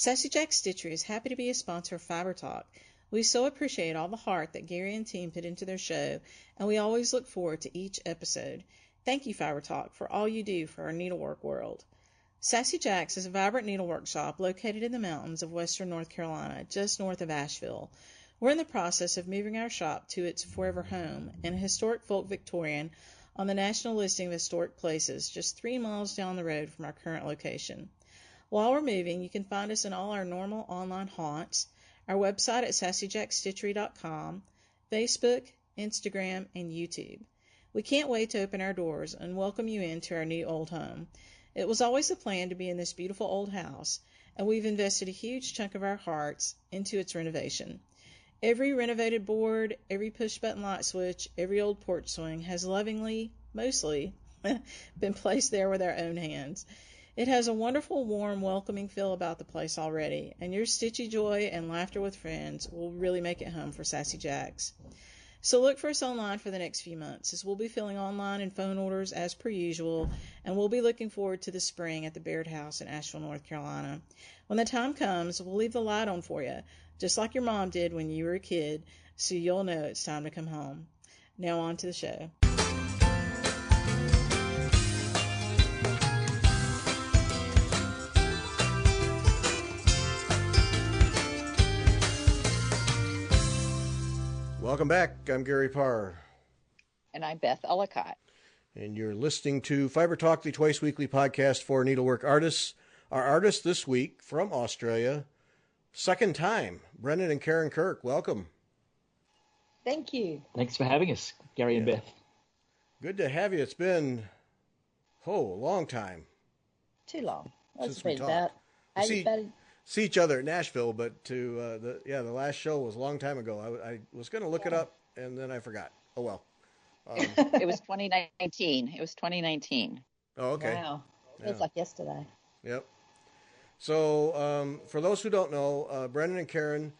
Sassy Jack Stitchery is happy to be a sponsor of Fiber Talk. We so appreciate all the heart that Gary and team put into their show, and we always look forward to each episode. Thank you, Fiber Talk, for all you do for our needlework world. Sassy Jack's is a vibrant needlework shop located in the mountains of western North Carolina, just north of Asheville. We're in the process of moving our shop to its forever home in a historic folk Victorian on the National Listing of Historic Places, just 3 miles down the road from our current location. While we're moving, you can find us in all our normal online haunts, our website at sassyjackstitchery.com, Facebook, Instagram, and YouTube. We can't wait to open our doors and welcome you into our new old home. It was always a plan to be in this beautiful old house, and we've invested a huge chunk of our hearts into its renovation. Every renovated board, every push-button light switch, every old porch swing has lovingly, mostly, been placed there with our own hands. It has a wonderful, warm, welcoming feel about the place already, and your stitchy joy and laughter with friends will really make it home for Sassy Jacks. So look for us online for the next few months, as we'll be filling online and phone orders as per usual, and we'll be looking forward to the spring at the Baird House in Asheville, North Carolina. When the time comes, we'll leave the light on for you, just like your mom did when you were a kid, so you'll know it's time to come home. Now on to the show. Welcome back. I'm Gary Parr. And I'm Beth Ellicott. And you're listening to Fiber Talk, the twice weekly podcast for needlework artists. Our artist this week from Australia, second time, Brendon and Karen Kirk. Welcome. Thank you. Thanks for having us, Gary and Beth. Good to have you. It's been, a long time. Too long. Since we talked. See each other at Nashville, but the last show was a long time ago. I was going to look it up, and then I forgot. Oh, well. It was 2019. Oh, okay. Wow. Feels like yesterday. Yep. So for those who don't know, Brendon and Karen,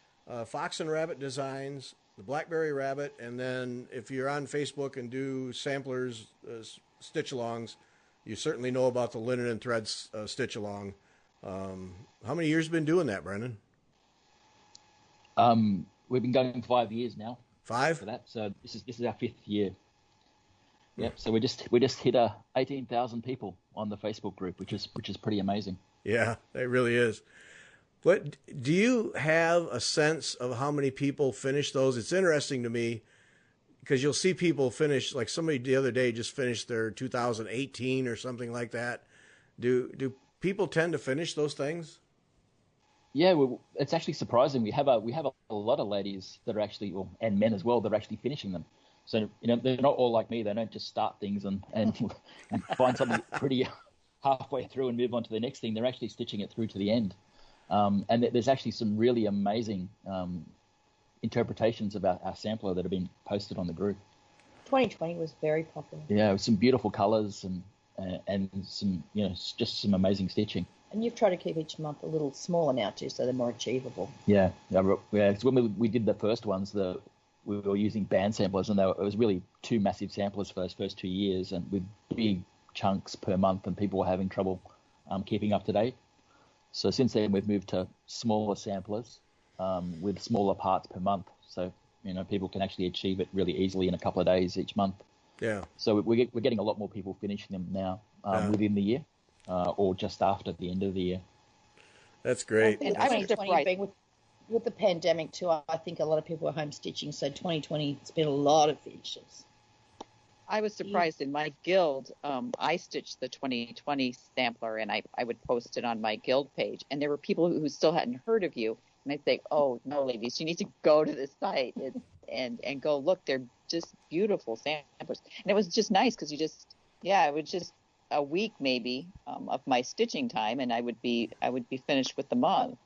Fox and Rabbit Designs, the Blackberry Rabbit, and then if you're on Facebook and do samplers, stitch-alongs, you certainly know about the Linen and Threads stitch-along. How many years have you been doing that, Brendon? We've been going 5 years now. 5? For that, so this is our 5th year. Yep. So we just hit 18,000 people on the Facebook group, which is pretty amazing. Yeah, it really is. But do you have a sense of how many people finish those? It's interesting to me because you'll see people finish, like somebody the other day just finished their 2018 or something like that. Do people tend to finish those things? Yeah, it's actually surprising. We have a lot of ladies that are actually, and men as well, that are actually finishing them. So they're not all like me. They don't just start things and find something pretty halfway through and move on to the next thing. They're actually stitching it through to the end. And there's actually some really amazing interpretations about our sampler that have been posted on the group. 2020 was very popular. Yeah, with some beautiful colours and some just some amazing stitching. And you've tried to keep each month a little smaller now too, so they're more achievable. Yeah. So when we did the first ones, we were using band samplers, and it was really 2 massive samplers for those first 2 years, and with big chunks per month, and people were having trouble keeping up to date. So since then, we've moved to smaller samplers with smaller parts per month, so people can actually achieve it really easily in a couple of days each month. Yeah. So we're getting a lot more people finishing them now within the year. Or just after the end of the year. That's great. And 2020 being with the pandemic too, I think a lot of people are home stitching, so 2020 it's been a lot of finishes. I was surprised in my guild. I stitched the 2020 sampler, and I would post it on my guild page, and there were people who still hadn't heard of you, and I'd say, "Oh no, ladies, you need to go to this site and go look. They're just beautiful samplers." And it was just nice because it was just a week maybe of my stitching time, and I would be finished with the month.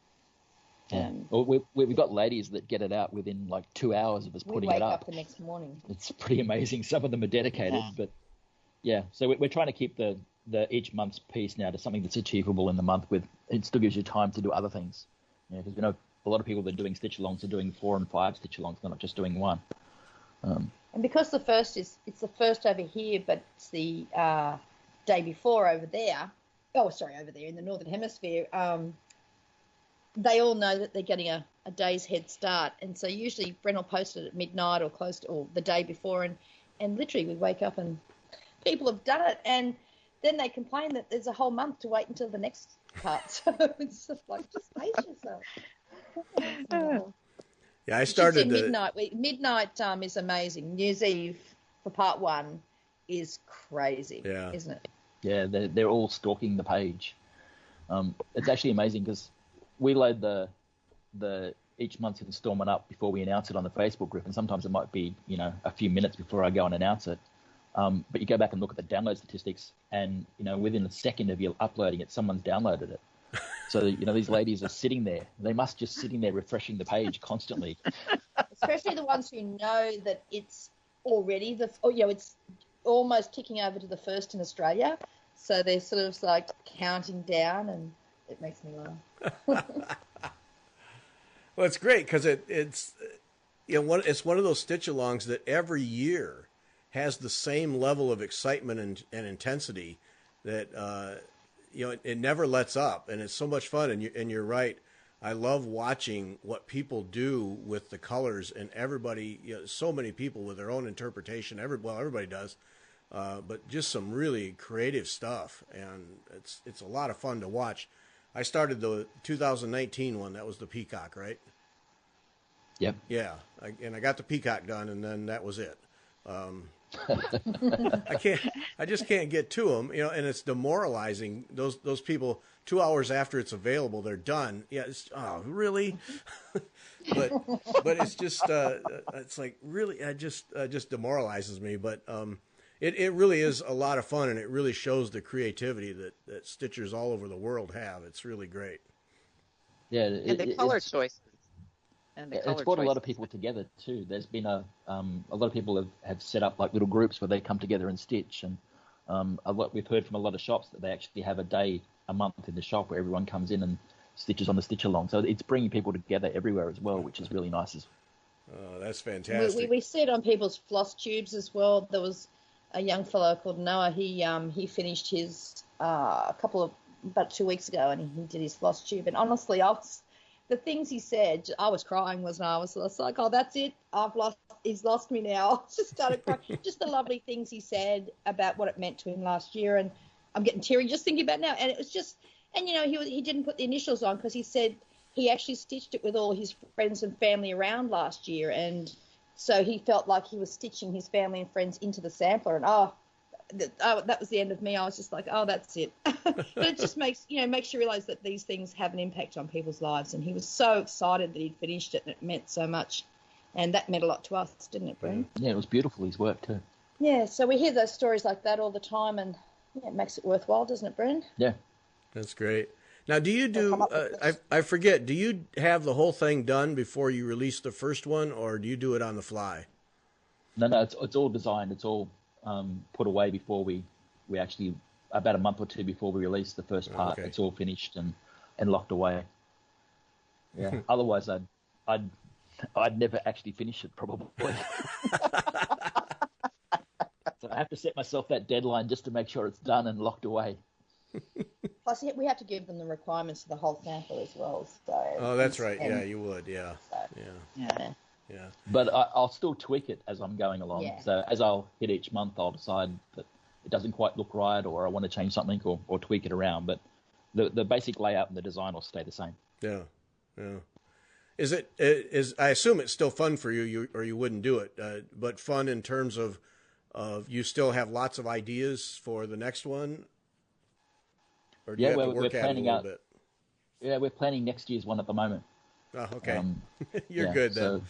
And we've got ladies that get it out within like 2 hours of us putting it up. We wake up the next morning. It's pretty amazing. Some of them are dedicated, but yeah. So we're trying to keep the each month's piece now to something that's achievable in the month. With it still gives you time to do other things. Because we know a lot of people that are doing stitch-alongs are doing 4 and 5 stitch-alongs. They're not just doing 1. And because it's the first over here, but it's the day before over there. Oh, sorry, over there in the Northern Hemisphere. they all know that they're getting a day's head start. And so usually Brendon will post it at midnight or or the day before. And literally we wake up and people have done it. And then they complain that there's a whole month to wait until the next part. So it's just like, just pace yourself. Yeah, I started midnight. Midnight is amazing. New Year's Eve for part 1 is crazy, isn't it? Yeah, they're all stalking the page. It's actually amazing because we load the each month's installment up before we announce it on the Facebook group, and sometimes it might be a few minutes before I go and announce it. But you go back and look at the download statistics, and within a second of you uploading it, someone's downloaded it. So these ladies are sitting there. They must just sitting there refreshing the page constantly. Especially the ones who know that it's already it's almost ticking over to the first in Australia. So they're sort of like counting down, and it makes me laugh. Well, it's great because it's one of those stitch-alongs that every year has the same level of excitement and intensity that it never lets up, and it's so much fun. And you're right. I love watching what people do with the colors, and everybody, so many people with their own interpretation. Everybody does, but just some really creative stuff, and it's a lot of fun to watch. I started the 2019 one. That was the peacock, right? Yep. Yeah, I got the peacock done, and then that was it. I just can't get to them, and it's demoralizing. Those people 2 hours after it's available, they're done. Yeah, really? but it's just it's like really, it just demoralizes me. But it really is a lot of fun, and it really shows the creativity that stitchers all over the world have. It's really great. Yeah, and the color choices. It's brought a lot of people together too. There's been a lot of people have set up like little groups where they come together and stitch, and we've heard from a lot of shops that they actually have a day a month in the shop where everyone comes in and stitches on the stitch along. So it's bringing people together everywhere as well, which is really nice. Oh, that's fantastic. We see it on people's floss tubes as well. There was a young fellow called Noah. He finished his about 2 weeks ago, and he did his floss tube. And honestly, the things he said, I was crying, wasn't I? I was like, oh, that's it. He's lost me now. I just started crying. Just the lovely things he said about what it meant to him last year. And I'm getting teary just thinking about it now. And it was just, and he didn't put the initials on because he said he actually stitched it with all his friends and family around last year. And so he felt like he was stitching his family and friends into the sampler. And that was the end of me. I was just like, oh, that's it. But it just makes you realize that these things have an impact on people's lives. And he was so excited that he'd finished it, and it meant so much. And that meant a lot to us, didn't it, Brendon? Yeah, it was beautiful, his work too. Yeah, so we hear those stories like that all the time, and it makes it worthwhile, doesn't it, Brendon? Yeah. That's great. Now, do you do, I forget, do you have the whole thing done before you release the first one, or do you do it on the fly? No, it's all designed. It's all put away before we actually, about a month or two before we release the first part. Okay. It's all finished and locked away. Yeah. Otherwise, I'd never actually finish it, probably. So I have to set myself that deadline just to make sure it's done and locked away. Plus, we have to give them the requirements for the whole sample as well. So. Oh, that's right. Yeah, you would. Yeah. So, yeah. Yeah. But I'll still tweak it as I'm going along. Yeah. So as I'll hit each month, I'll decide that it doesn't quite look right, or I want to change something or tweak it around. But the basic layout and the design will stay the same. Yeah. Yeah. I assume it's still fun for you, or you wouldn't do it, but fun in terms of you still have lots of ideas for the next one? Or do you have to work at it a little bit? Yeah, we're planning next year's one at the moment. Oh, okay. You're good then.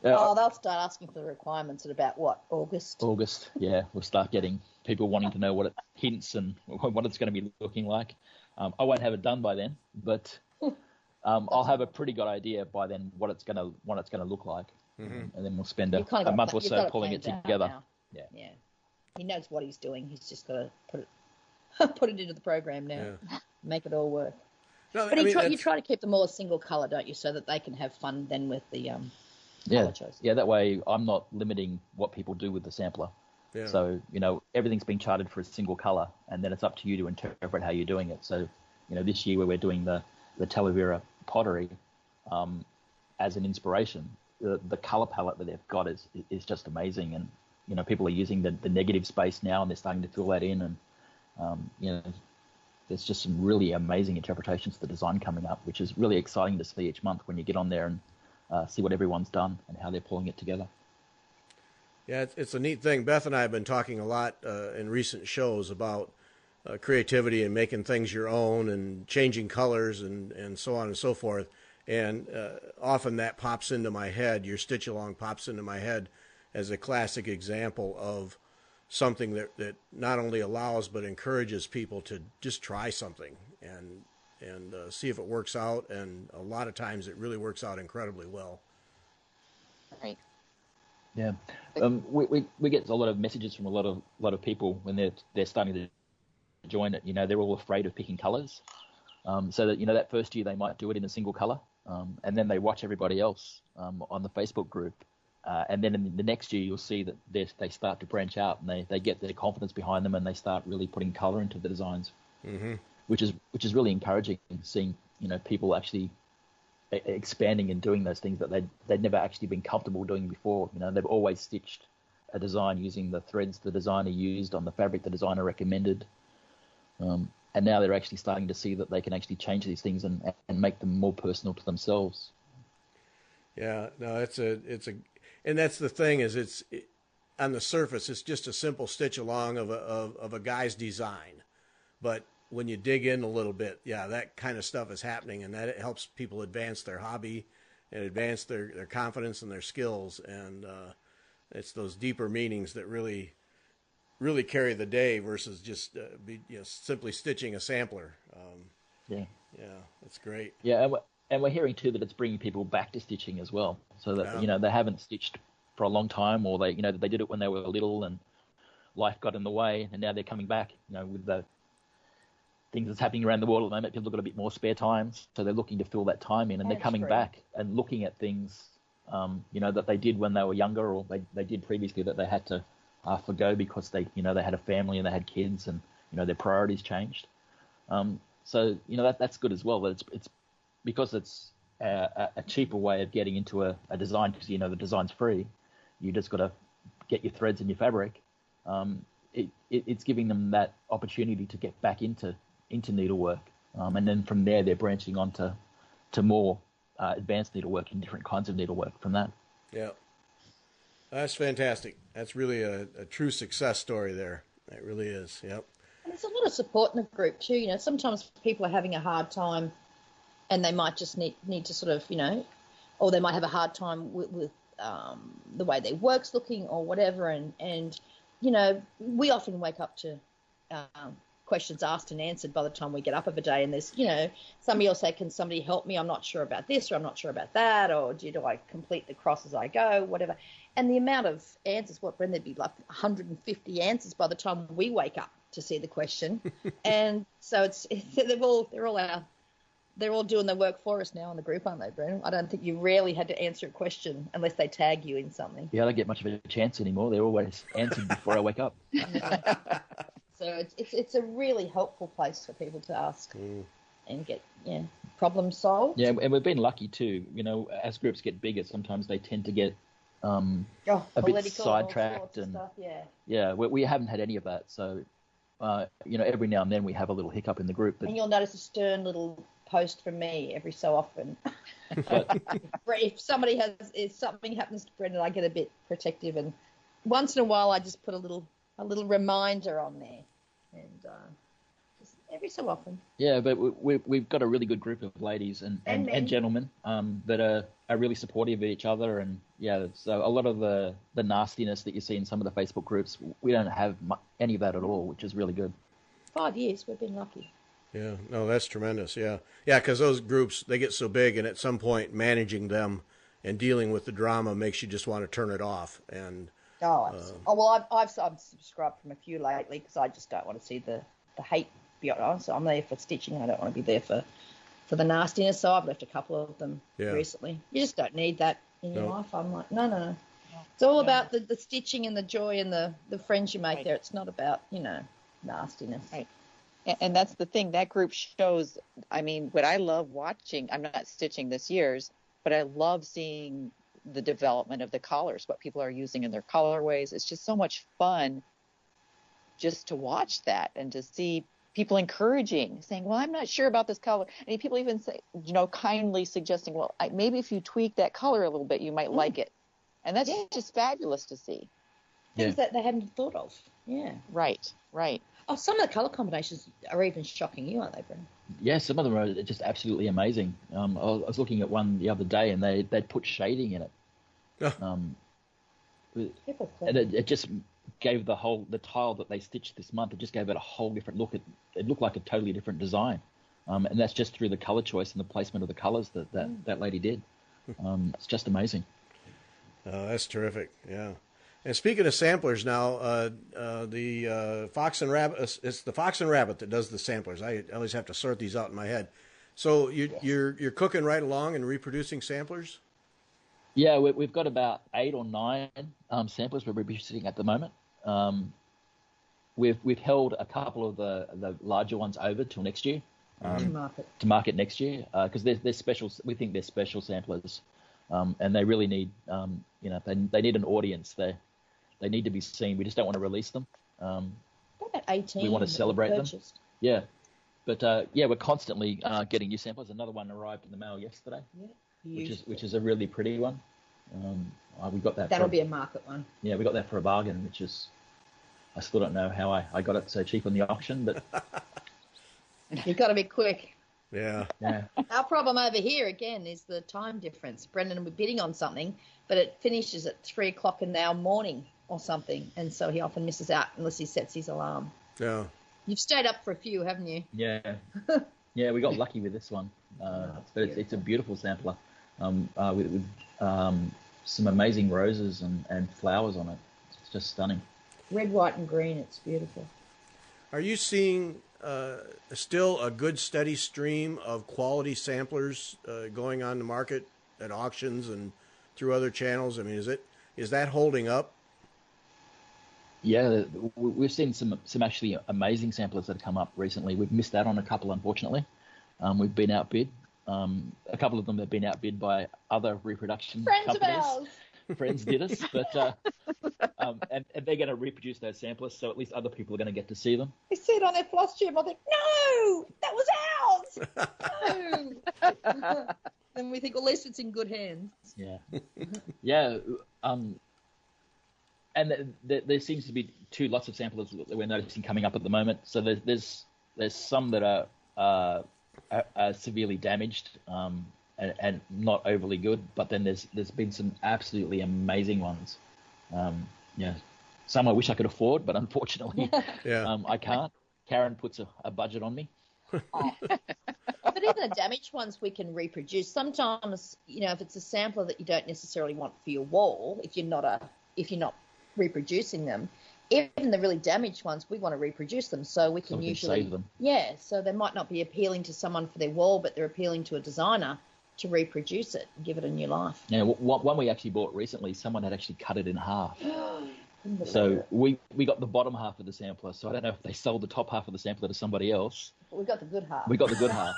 They'll start asking for the requirements at about, what, August? August, yeah. We'll start getting people wanting to know what it hints and what it's going to be looking like. I won't have it done by then, but I'll have a pretty good idea by then what it's going to look like. Mm-hmm. And then we'll spend a month or so pulling it together. Yeah. He knows what he's doing. He's just got to put it into the program now. Yeah. Make it all work. No, but you try to keep them all a single colour, don't you, so that they can have fun then with the colour choice. Yeah, that way I'm not limiting what people do with the sampler. Yeah. So, everything's been charted for a single colour, and then it's up to you to interpret how you're doing it. So this year where we're doing the Talavera pottery as an inspiration, the color palette that they've got is just amazing. And, people are using the negative space now, and they're starting to fill that in. And, there's just some really amazing interpretations of the design coming up, which is really exciting to see each month when you get on there and see what everyone's done and how they're pulling it together. Yeah, it's a neat thing. Beth and I have been talking a lot in recent shows about creativity and making things your own and changing colors and so on and so forth. And often that pops into my head. Your stitch along pops into my head as a classic example of something that not only allows but encourages people to just try something and see if it works out. And a lot of times it really works out incredibly well. Right. Yeah, we get a lot of messages from a lot of people when they're starting to join it. They're all afraid of picking colours, so that that first year they might do it in a single colour, and then they watch everybody else on the Facebook group, and then in the next year you'll see that they start to branch out and they get their confidence behind them and they start really putting colour into the designs, which is really encouraging. Seeing people actually expanding and doing those things that they'd never actually been comfortable doing before. They've always stitched a design using the threads the designer used on the fabric the designer recommended, and now they're actually starting to see that they can actually change these things and make them more personal to themselves. Yeah, no, and that's the thing is on the surface it's just a simple stitch along of a guy's design, but when you dig in a little bit, yeah, that kind of stuff is happening, and that it helps people advance their hobby and advance their confidence and their skills. And it's those deeper meanings that really, really carry the day versus just simply stitching a sampler. Yeah, that's great. Yeah, and we're hearing too that it's bringing people back to stitching as well, so that they haven't stitched for a long time, or they they did it when they were little and life got in the way, and now they're coming back. With the things that's happening around the world at the moment, people have got a bit more spare time, so they're looking to fill that time in, and they're coming back and looking at things, that they did when they were younger, or they did previously that they had to forgo because they had a family and they had kids, and their priorities changed. So that's good as well. That it's because it's a cheaper way of getting into a design, because the design's free. You just got to get your threads and your fabric. It's giving them that opportunity to get back into needlework, and then from there they're branching on to more advanced needlework and different kinds of needlework from that. Yeah, that's fantastic. That's really a true success story there. It really is. Yep. And there's a lot of support in the group too. Sometimes people are having a hard time, and they might just need to sort of or they might have a hard time with the way their work's looking or whatever, and we often wake up to questions asked and answered by the time we get up of a day, and there's somebody will say, can somebody help me, I'm not sure about this or I'm not sure about that, or do I complete the cross as I go, whatever. And the amount of answers, Brendon, there'd be like 150 answers by the time we wake up to see the question. And so they're all doing their work for us now in the group, aren't they, Brendon? I don't think you rarely had to answer a question unless they tag you in something. Yeah, I don't get much of a chance anymore. They're always answered before I wake up. So it's a really helpful place for people to ask and get problem solved. Yeah, and we've been lucky too. As groups get bigger, sometimes they tend to get a bit sidetracked and stuff, we haven't had any of that. So every now and then we have a little hiccup in the group. And you'll notice a stern little post from me every so often. If something happens to Brendon, I get a bit protective, and once in a while I just put a little reminder on there, and just every so often. Yeah, but we've got a really good group of ladies and gentlemen that are really supportive of each other, and so a lot of the nastiness that you see in some of the Facebook groups, we don't have any of that at all, which is really good. 5 years, we've been lucky. Yeah, no, that's tremendous. Yeah, because those groups, they get so big, and at some point managing them and dealing with the drama makes you just want to turn it off. And I've subscribed from a few lately because I just don't want to see the hate. To be honest, I'm there for stitching. I don't want to be there for the nastiness. So I've left a couple of them recently. You just don't need that in your life. I'm like, no. It's all about the stitching and the joy and the friends you make there. It's not about nastiness. Right. And that's the thing. That group shows, I mean, what I love watching, I'm not stitching this year's, but I love seeing the development of the colors, what people are using in their colorways. It's just so much fun just to watch that and to see people encouraging, saying, well, I'm not sure about this color. And people even say, kindly suggesting, well, maybe if you tweak that color a little bit, you might like it. And that's just fabulous to see. Things that they hadn't thought of. Yeah. Right. Oh, some of the colour combinations are even shocking you, aren't they, Brendon? Yeah, some of them are just absolutely amazing. I was looking at one the other day, and they'd put shading in it. And it just gave the tile that they stitched this month, it just gave it a whole different look. It looked like a totally different design. And that's just through the colour choice and the placement of the colours that lady did. It's just amazing. That's terrific, yeah. And speaking of samplers now, the Fox and Rabbit, it's the Fox and Rabbit that does the samplers. I always have to sort these out in my head. So you're cooking right along and reproducing samplers? Yeah, we've got about 8 or 9 samplers we're reproducing at the moment. We've held a couple of the larger ones over till next year. To market next year, because they're special. We think they're special samplers, and they really need, they need an audience. They need to be seen. We just don't want to release them. About 18. We want to celebrate them. Yeah, but we're constantly getting new samplers. Another one arrived in the mail yesterday, which is a really pretty one. We got that. That'll be a market one. Yeah, we got that for a bargain, which is. I still don't know how I got it so cheap on the auction, but you've got to be quick. Yeah. Our problem over here again is the time difference. Brendon will be bidding on something, but it finishes at 3:00 in our morning or something, and so he often misses out unless he sets his alarm. Yeah. You've stayed up for a few, haven't you? Yeah. Yeah, we got lucky with this one. But it's a beautiful sampler with some amazing roses and flowers on it. It's just stunning. Red, white, and green. It's beautiful. Are you seeing still a good steady stream of quality samplers going on the market at auctions and through other channels? I mean, is that holding up? Yeah, we've seen some actually amazing samplers that have come up recently. We've missed out on a couple, unfortunately. We've been outbid. A couple of them have been outbid by other reproduction companies. Friends did us, but and they're going to reproduce those samplers, so at least other people are going to get to see them. They see it on their floss tube. I think, no, that was ours. No. And we think, well, at least it's in good hands. Yeah, yeah. And there seems to be lots of samplers that we're noticing coming up at the moment. So there's some that are severely damaged. And not overly good, but then there's been some absolutely amazing ones. Some I wish I could afford, but unfortunately, I can't. Karen puts a budget on me. But even the damaged ones we can reproduce. Sometimes, if it's a sampler that you don't necessarily want for your wall, if you're not reproducing them, even the really damaged ones, we want to reproduce them, so we can usually save them. Yeah, so they might not be appealing to someone for their wall, but they're appealing to a designer to reproduce it and give it a new life. Yeah, one we actually bought recently, someone had actually cut it in half. So we got the bottom half of the sampler, so I don't know if they sold the top half of the sampler to somebody else. But we got the good half. We got the good half.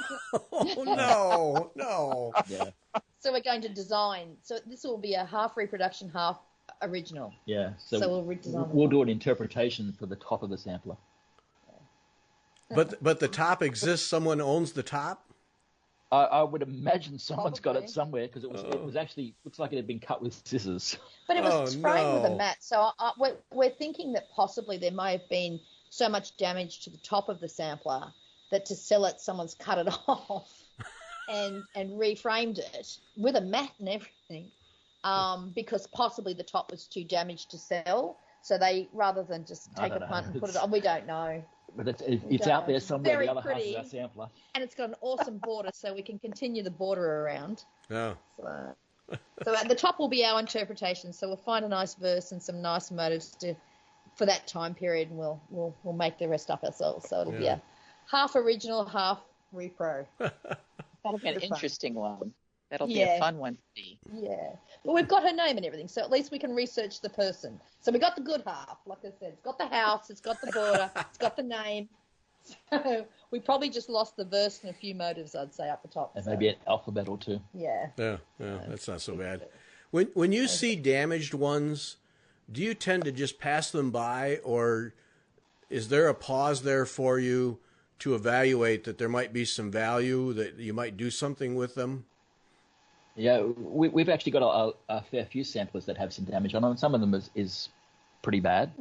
Oh, no. Yeah. So we're going to design. So this will be a half reproduction, half original. Yeah. So we'll redesign. We'll do an interpretation for the top of the sampler. But the top exists. Someone owns the top. I would imagine someone's got it somewhere because it was actually looks like it had been cut with scissors. But it was sprayed with a mat. So we're thinking that possibly there may have been so much damage to the top of the sampler that to sell it, someone's cut it off and reframed it with a mat and everything, because possibly the top was too damaged to sell. So they, rather than just take a punt and put it on, we don't know. But it's out there somewhere, very the other pretty, half of our sampler. And it's got an awesome border, so we can continue the border around. Yeah. So at the top will be our interpretation. So we'll find a nice verse and some nice motives for that time period, and we'll make the rest up ourselves. So it'll be a half original, half repro. That'll be an interesting one. That'll be a fun one to see. Yeah. Well, we've got her name and everything, so at least we can research the person. So we got the good half, like I said. It's got the house, it's got the border, it's got the name. So we probably just lost the verse and a few motives, I'd say, up the top. And maybe an alphabet or two. Yeah. Yeah, that's not so bad. When you see damaged ones, do you tend to just pass them by, or is there a pause there for you to evaluate that there might be some value, that you might do something with them? Yeah, we've actually got a fair few samplers that have some damage on them. Some of them is pretty bad.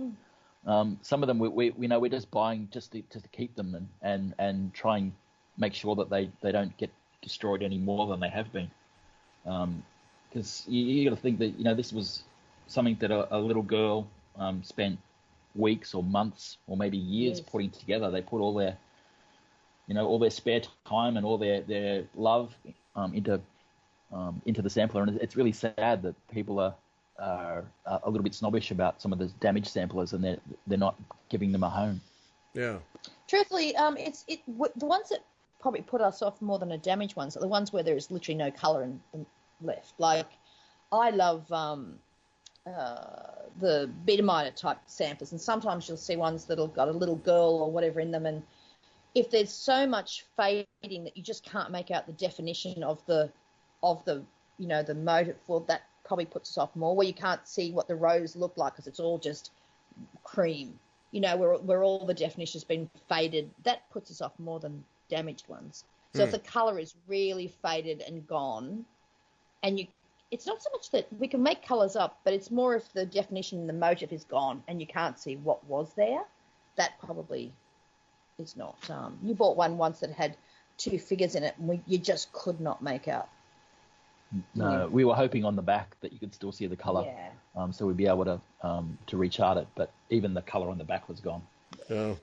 Some of them we know we're just buying just to keep them and try and make sure that they don't get destroyed any more than they have been. Because you got to think that this was something that a little girl spent weeks or months or maybe years putting together. They put all their all their spare time and all their love into the sampler, and it's really sad that people are a little bit snobbish about some of the damaged samplers, and they're not giving them a home. Yeah. Truthfully, the ones that probably put us off more than the damaged ones are the ones where there is literally no colour left. Like, I love the betamite type samplers, and sometimes you'll see ones that'll got a little girl or whatever in them, and if there's so much fading that you just can't make out the definition of the the motive, well, that probably puts us off more, where you can't see what the rose looked like because it's all just cream, where all the definition's been faded. That puts us off more than damaged ones. So if the colour is really faded and gone, and it's not so much that we can make colours up, but it's more if the definition and the motive is gone and you can't see what was there. That probably is not. You bought one once that had two figures in it, and you just could not make out. No, we were hoping on the back that you could still see the colour, so we'd be able to rechart it. But even the colour on the back was gone. Oh,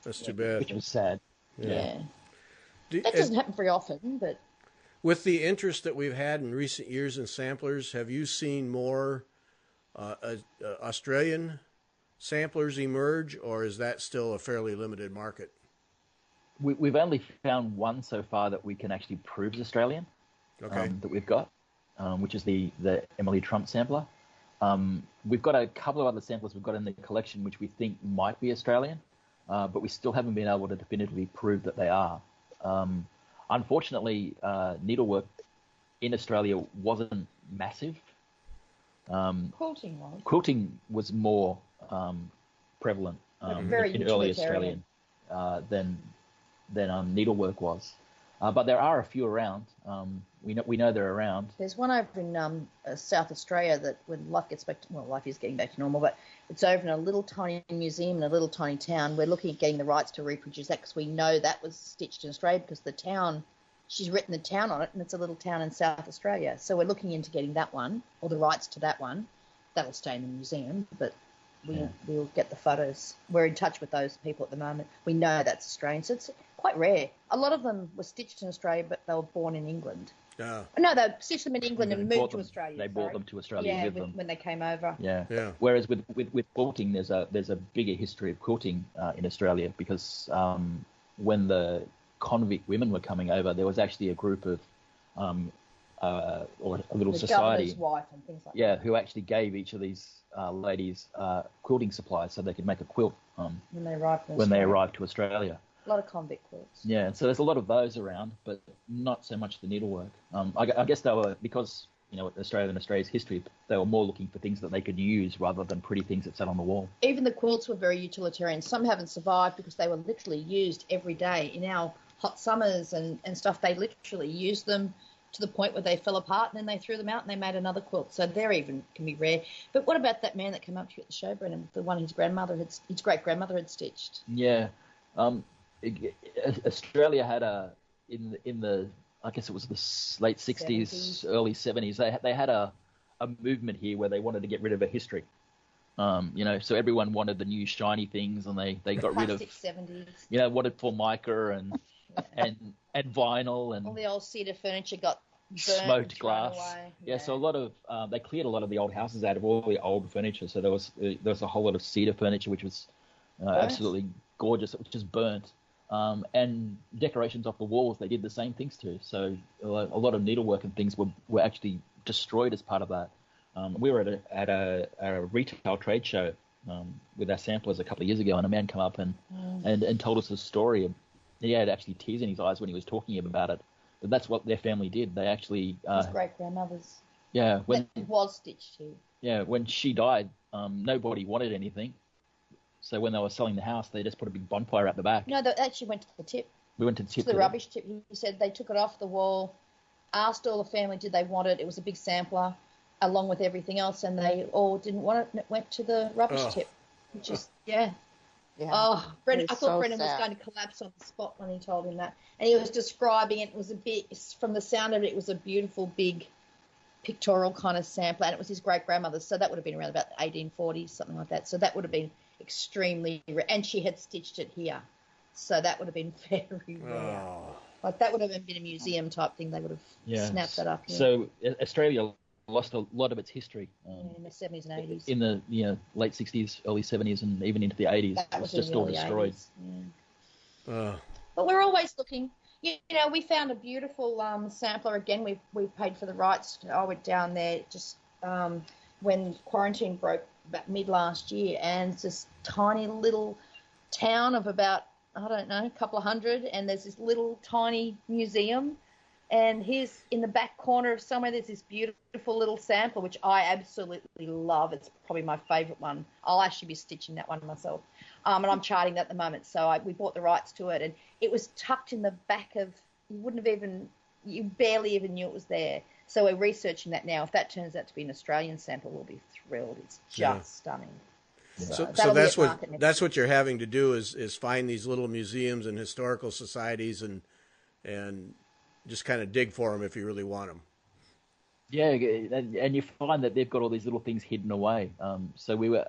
that's too bad. Which was sad. Yeah. That doesn't happen very often, but with the interest that we've had in recent years in samplers, have you seen more Australian samplers emerge, or is that still a fairly limited market? We've only found one so far that we can actually prove is Australian. Okay. That we've got, which is the Emily Trump sampler. We've got a couple of other samplers we've got in the collection which we think might be Australian, but we still haven't been able to definitively prove that they are. Unfortunately, needlework in Australia wasn't massive. Quilting was more prevalent in early Australian than needlework was. But there are a few around. We know they're around. There's one over in South Australia that when life gets back to, life is getting back to normal, but it's over in a little tiny museum in a little tiny town. We're looking at getting the rights to reproduce that because we know that was stitched in Australia because the town, she's written the town on it, and it's a little town in South Australia. So we're looking into getting that one, or the rights to that one. That'll stay in the museum, but we'll get the photos. We're in touch with those people at the moment. We know that's Australian, so it's quite rare. A lot of them were stitched in Australia, but they were born in England. No, they stitched them in England and moved to Australia. They brought them to Australia with them when they came over. Yeah. Whereas with quilting, there's a bigger history of quilting in Australia because when the convict women were coming over, there was actually a group of or a little society, governor's wife and things like that. who actually gave each of these ladies quilting supplies so they could make a quilt when they arrived to Australia. A lot of convict quilts. Yeah, so there's a lot of those around, but not so much the needlework. I guess they were, because Australia and Australia's history, they were more looking for things that they could use rather than pretty things that sat on the wall. Even the quilts were very utilitarian. Some haven't survived because they were literally used every day. In our hot summers and stuff, they literally used them to the point where they fell apart, and then they threw them out and they made another quilt. So they're even can be rare. But what about that man that came up to you at the show, Brendon, the one his great grandmother had stitched? Yeah. Australia had in the I guess it was the late 60s, early 70s. They had a movement here where they wanted to get rid of a history. So everyone wanted the new shiny things, and they got rid of 70s. Wanted Formica and vinyl and all the old cedar furniture got burnt, smoked glass. Away. Yeah, so a lot of they cleared a lot of the old houses out of all the old furniture. So there was a whole lot of cedar furniture which was absolutely gorgeous, which is burnt. And decorations off the walls, they did the same things too. So a lot of needlework and things were actually destroyed as part of that. We were at a retail trade show with our samplers a couple of years ago, and a man came up and told us a story. He had actually tears in his eyes when he was talking about it. But that's what their family did. They actually his great grandmother's. Yeah, when it was stitched here. Yeah, when she died, nobody wanted anything. So when they were selling the house, they just put a big bonfire at the back. No, they actually went to the tip. We went to the tip. To the rubbish tip. He said they took it off the wall, asked all the family did they want it. It was a big sampler, along with everything else, and they all didn't want it, and it went to the rubbish tip. Which is, yeah. Oh, Brendon, I thought Brendon was going to collapse on the spot when he told him that. And he was describing it. It was a bit, from the sound of it, it was a beautiful, big, pictorial kind of sampler, and it was his great-grandmother's, so that would have been around about the 1840s, something like that. So that would have been extremely rare. And she had stitched it here. So that would have been very rare. Oh. Like, that would have been a museum type thing. They would have snapped that up. Yeah. So Australia lost a lot of its history in the 70s and 80s. In the late 60s, early 70s, and even into the 80s. It was just all destroyed. Yeah. But we're always looking. You know, we found a beautiful sampler again. We paid for the rights. I went down there just when quarantine broke about mid last year, and it's this tiny little town of about, I don't know, a couple of hundred, and there's this little tiny museum. And here's in the back corner of somewhere, there's this beautiful little sampler, which I absolutely love. It's probably my favourite one. I'll actually be stitching that one myself. And I'm charting that at the moment. So we bought the rights to it. And it was tucked in the back of, you barely even knew it was there. So we're researching that now. If that turns out to be an Australian sample, we'll be thrilled. It's just stunning. So that's what you're having to do is find these little museums and historical societies and just kind of dig for them if you really want them. Yeah, and you find that they've got all these little things hidden away. So we were,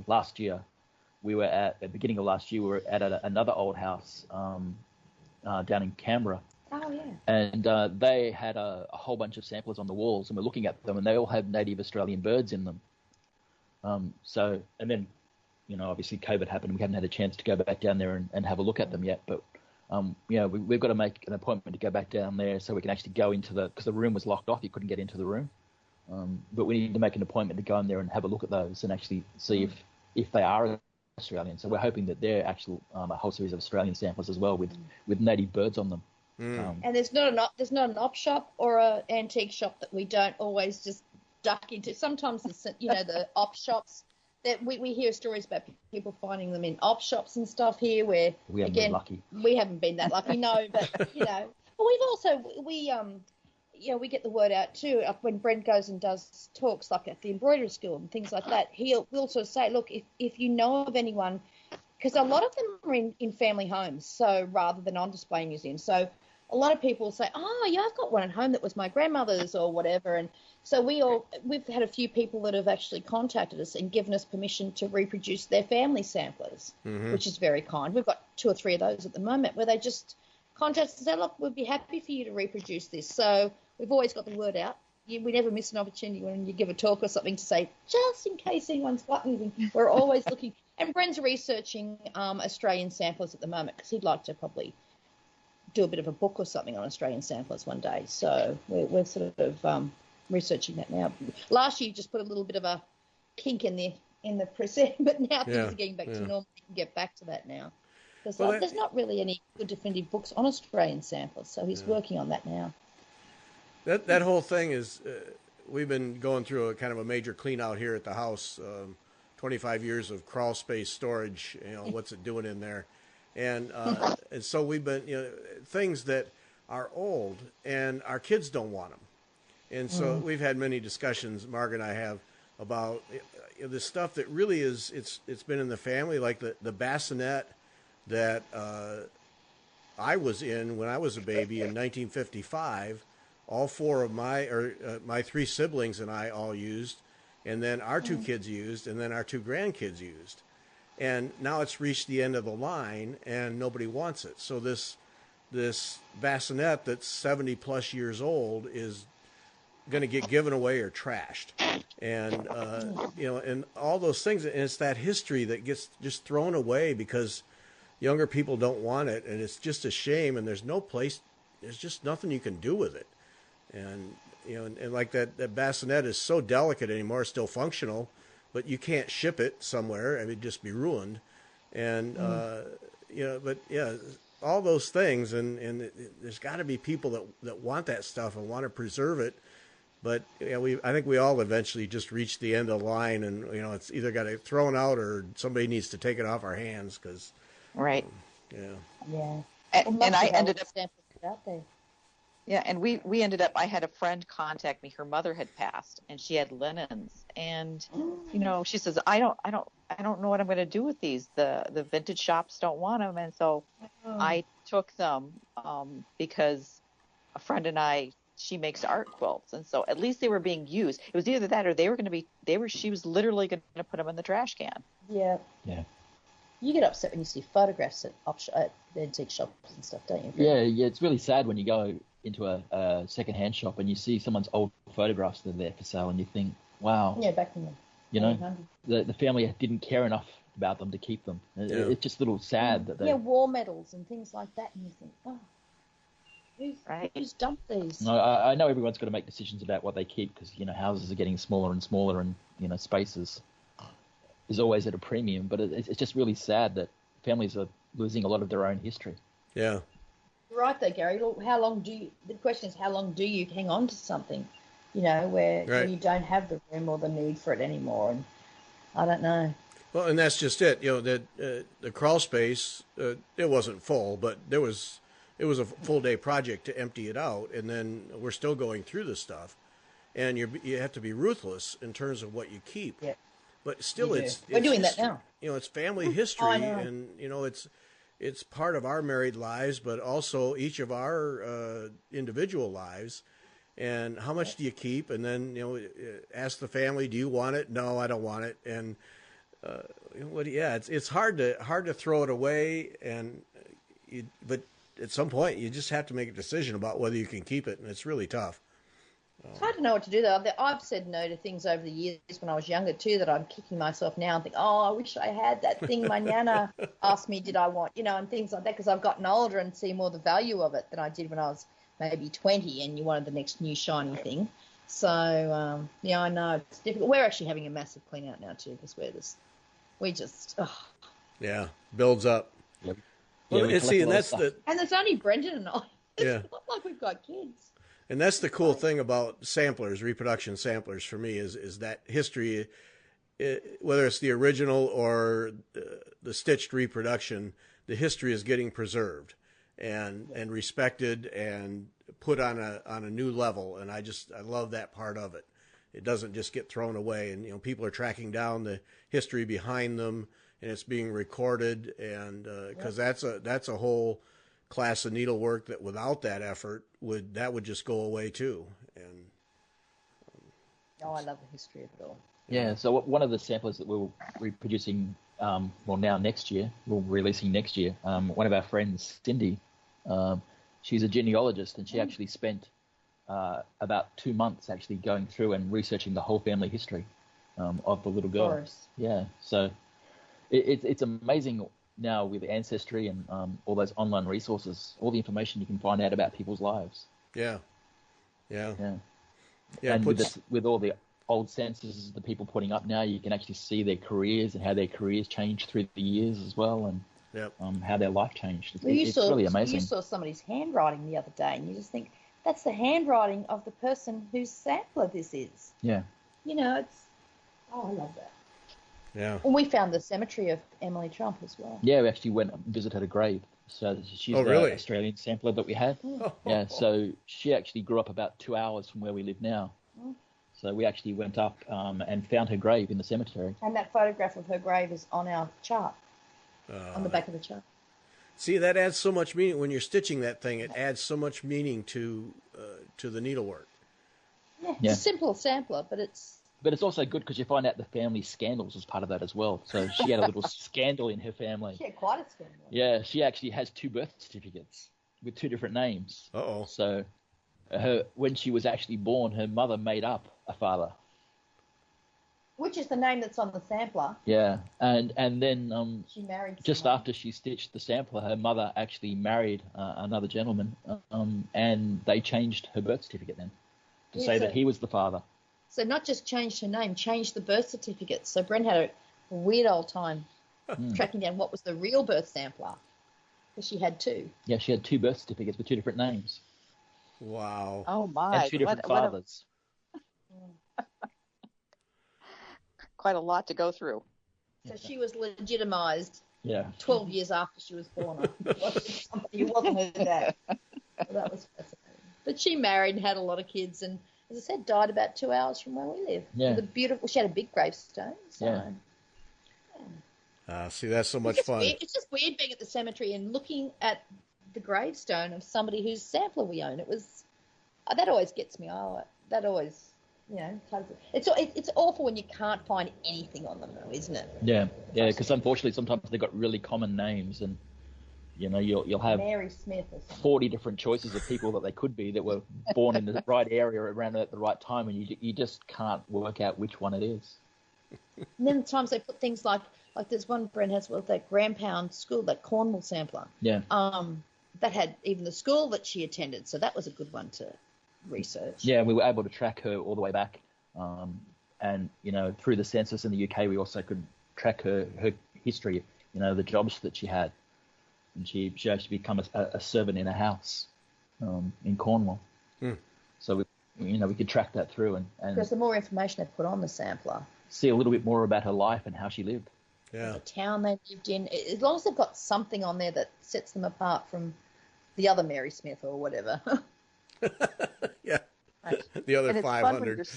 last year, at the beginning of last year, we were at another old house down in Canberra. Oh, yeah. And they had a whole bunch of samplers on the walls, and we're looking at them, and they all have native Australian birds in them. And then, obviously COVID happened, and we haven't had a chance to go back down there and have a look at them yet, but we've got to make an appointment to go back down there so we can actually go into because the room was locked off. You couldn't get into the room. But we need to make an appointment to go in there and have a look at those and actually see if they are Australian. So we're hoping that they're actual a whole series of Australian samplers as well with native birds on them. And there's not an op shop or an antique shop that we don't always just duck into. Sometimes the op shops. That we hear stories about people finding them in op shops and stuff here where, we haven't been lucky. We haven't been that lucky, no, but, but we've also, we get the word out too. When Brent goes and does talks like at the embroidery school and things like that, we'll also say, look, if you know of anyone, because a lot of them are in family homes, so rather than on display museums. So a lot of people say, oh, yeah, I've got one at home that was my grandmother's or whatever, and so we've had a few people that have actually contacted us and given us permission to reproduce their family samplers, which is very kind. We've got 2 or 3 of those at the moment where they just contact us and say, look, we'd be happy for you to reproduce this. So we've always got the word out. We never miss an opportunity when you give a talk or something to say, just in case anyone's got anything. We're always looking. And Bren's researching Australian samplers at the moment because he'd like to probably do a bit of a book or something on Australian samplers one day. So we're sort of researching that now. Last year, you just put a little bit of a kink in the press, but now things are getting back to normal. You can get back to that now. There's not really any good definitive books on Australian samplers, so he's working on that now. That whole thing is, we've been going through a kind of a major clean out here at the house. 25 years of crawl space storage. What's it doing in there? And so we've been, things that are old and our kids don't want them. And so we've had many discussions, Margaret and I have, about the stuff that really is, it's been in the family, like the bassinet that I was in when I was a baby in 1955. All 4 of my 3 siblings and I all used, and then our 2 kids used, and then our 2 grandkids used. And now it's reached the end of the line, and nobody wants it. So this bassinet that's 70 plus years old is going to get given away or trashed, and and all those things. And it's that history that gets just thrown away because younger people don't want it, and it's just a shame. And there's just nothing you can do with it. And and like that bassinet is so delicate anymore, still functional, but you can't ship it somewhere. I mean, it'd just be ruined. And, but yeah, all those things. And there's got to be people that want that stuff and want to preserve it. But I think we all eventually just reach the end of the line, and it's either got to get thrown out or somebody needs to take it off our hands because. Right. Yeah. And I ended up out there. Yeah, and we ended up. I had a friend contact me. Her mother had passed, and she had linens. And she says, I don't know what I'm going to do with these. The vintage shops don't want them, and so I took them because a friend and she makes art quilts, and so at least they were being used. It was either that or they were going to be. She was literally going to put them in the trash can. Yeah. Yeah. You get upset when you see photographs at antique shops and stuff, don't you? Yeah. It's really sad when you go into a second-hand shop and you see someone's old photographs that are there for sale, and you think, wow. Yeah, back in the family didn't care enough about them to keep them. It's just a little sad that they. Yeah, war medals and things like that, and you think, who's dumped these? No, I know everyone's got to make decisions about what they keep because houses are getting smaller and smaller, and spaces is always at a premium. But it's just really sad that families are losing a lot of their own history. Yeah. Right there, Gary. Look, the question is, how long do you hang on to something, where you don't have the room or the need for it anymore? And I don't know. Well, and that's just it. That the crawl space, it wasn't full, but it was a full day project to empty it out, and then we're still going through the stuff, and you have to be ruthless in terms of what you keep. Yeah. But still, we're doing that now. It's family history, and it's part of our married lives, but also each of our individual lives. And how much do you keep? And then ask the family, do you want it? No, I don't want it. And it's hard to throw it away. But at some point, you just have to make a decision about whether you can keep it, and it's really tough. It's hard to know what to do, though. I've said no to things over the years when I was younger, too, that I'm kicking myself now and think, I wish I had that thing my nana asked me did I want, and things like that, because I've gotten older and see more the value of it than I did when I was maybe 20 and you wanted the next new shiny thing. So, I know it's difficult. We're actually having a massive clean out now, too, because Yeah, builds up. Yep. Well, and there's only Brendon and I. It's not like we've got kids. And that's the cool thing about samplers, reproduction samplers for me is that history, whether it's the original or the stitched reproduction, the history is getting preserved and respected and put on a new level. And I love that part of it. It doesn't just get thrown away, and people are tracking down the history behind them, and it's being recorded, and because that's a whole class of needlework that without that effort would just go away too. And I love the history of it all. Yeah, so one of the samplers that we're reproducing, now next year, we're releasing next year. One of our friends, Cindy, she's a genealogist, and she actually spent about 2 months actually going through and researching the whole family history of the little girl. Of course. Yeah, so it's amazing now with Ancestry and all those online resources, all the information you can find out about people's lives. Yeah. And with all the old censuses the people putting up now, you can actually see their careers and how their careers changed through the years as well, and how their life changed. It's really amazing. You saw somebody's handwriting the other day, and you just think, that's the handwriting of the person whose sampler this is. Yeah. I love that. Yeah. And we found the cemetery of Emily Trump as well. Yeah, we actually went and visited her grave. So she's the Australian sampler that we had. Oh. Yeah, so she actually grew up about 2 hours from where we live now. Oh. So we actually went up and found her grave in the cemetery. And that photograph of her grave is on our chart, on the back of the chart. See, that adds so much meaning. When you're stitching that thing, it adds so much meaning to the needlework. Yeah, it's a simple sampler, but it's... But it's also good because you find out the family scandals as part of that as well. So she had a little scandal in her family. She had quite a scandal. Yeah, she actually has 2 birth certificates with 2 different names. Uh-oh. So when she was actually born, her mother made up a father. Which is the name that's on the sampler. Yeah, and then she married just someone. after she stitched the sampler, her mother actually married another gentleman, and they changed her birth certificate then to say that he was the father. So not just changed her name, changed the birth certificate. So Bren had a weird old time tracking down what was the real birth sampler, because she had two. Yeah, she had 2 birth certificates with 2 different names. Wow. Oh my! And 2 different fathers. Quite a lot to go through. So she was legitimized Yeah. 12 years after she was born. It wasn't her dad. So that was fascinating. But she married and had a lot of kids, and as I said, died about 2 hours from where we live. Yeah. She had a big gravestone. So. Yeah. See, that's so much fun. It's just weird being at the cemetery and looking at the gravestone of somebody whose sampler we own. It was that always gets me. That always, it's awful when you can't find anything on them, though, isn't it? Yeah, because unfortunately sometimes they've got really common names, and you'll have Mary Smith or something. 40 different choices of people that they could be that were born in the right area around at the right time, and you just can't work out which one it is. And then times they put things like there's one Brent has with that Grandpound school, that Cornwall sampler. Yeah. That had even the school that she attended, so that was a good one to research. Yeah, we were able to track her all the way back, and through the census in the UK, we also could track her history. The jobs that she had, and she actually become a servant in a house in Cornwall. So we could track that through and because the more information they put on the sampler, see a little bit more about her life and how she lived. Yeah. The town they lived in. As long as they've got something on there that sets them apart from the other Mary Smith or whatever. Yeah. Right. The other And it's 500.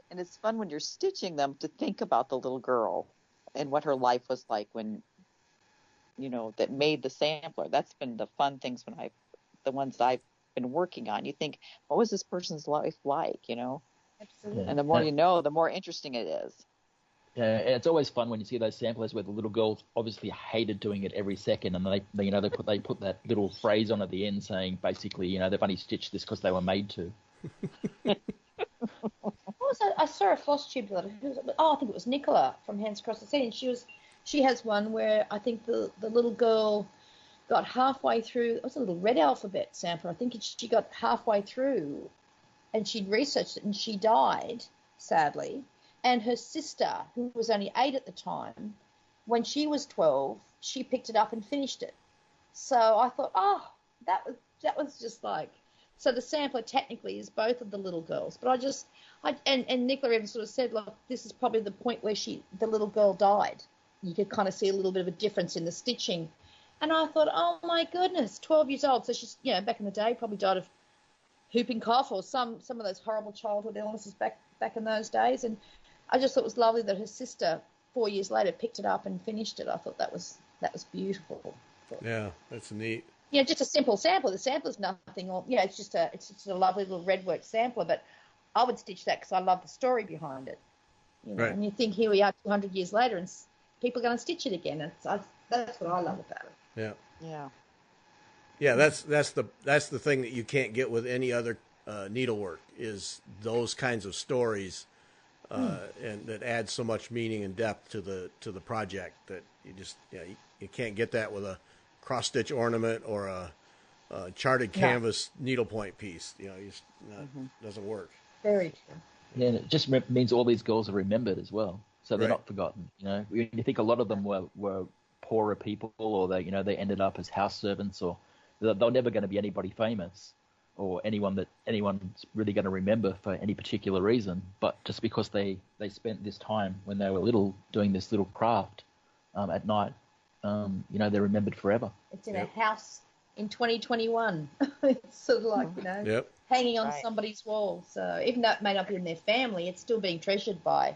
And it's fun when you're stitching them to think about the little girl and what her life was like when, that made the sampler. That's been the fun things the ones that I've been working on. You think, what was this person's life like, Absolutely. And the more you know, the more interesting it is. Yeah, it's always fun when you see those samplers where the little girls obviously hated doing it every second, and they put that little phrase on at the end saying basically, they've only stitched this because they were made to. I saw a floss tube the other day. I think it was Nicola from Hands Across the Sea, and she has one where I think the little girl got halfway through. It was a little red alphabet sampler. I think she got halfway through, and she'd researched it, and she died sadly. And her sister, who was only 8 at the time, when she was 12, she picked it up and finished it. So I thought, that was just like. So the sampler technically is both of the little girls, but and Nicola even sort of said, look, this is probably the point where the little girl died. You could kind of see a little bit of a difference in the stitching, and I thought, oh my goodness, 12 years old. So she's, back in the day probably died of whooping cough or some of those horrible childhood illnesses back in those days. And I just thought it was lovely that her sister 4 years later picked it up and finished it. I thought that was beautiful. Yeah, that's neat. Just a simple sampler. The sampler's nothing. It's just a lovely little red work sampler. But I would stitch that because I love the story behind it. Right. And you think here we are 200 years later, and people are going to stitch it again. That's what I love about it. Yeah. Yeah. Yeah, that's the thing that you can't get with any other needlework is those kinds of stories, and that add so much meaning and depth to the project that you just you can't get that with a cross stitch ornament or a charted canvas needlepoint piece. Doesn't work. Very true. Yeah, and it just means all these girls are remembered as well, so they're not forgotten. You think a lot of them were poorer people, or they ended up as house servants, or they're never going to be anybody famous or anyone's really going to remember for any particular reason. But just because they spent this time when they were little doing this little craft at night, they're remembered forever. It's in a house in 2021. It's sort of like, hanging on somebody's wall. So even though it may not be in their family, it's still being treasured by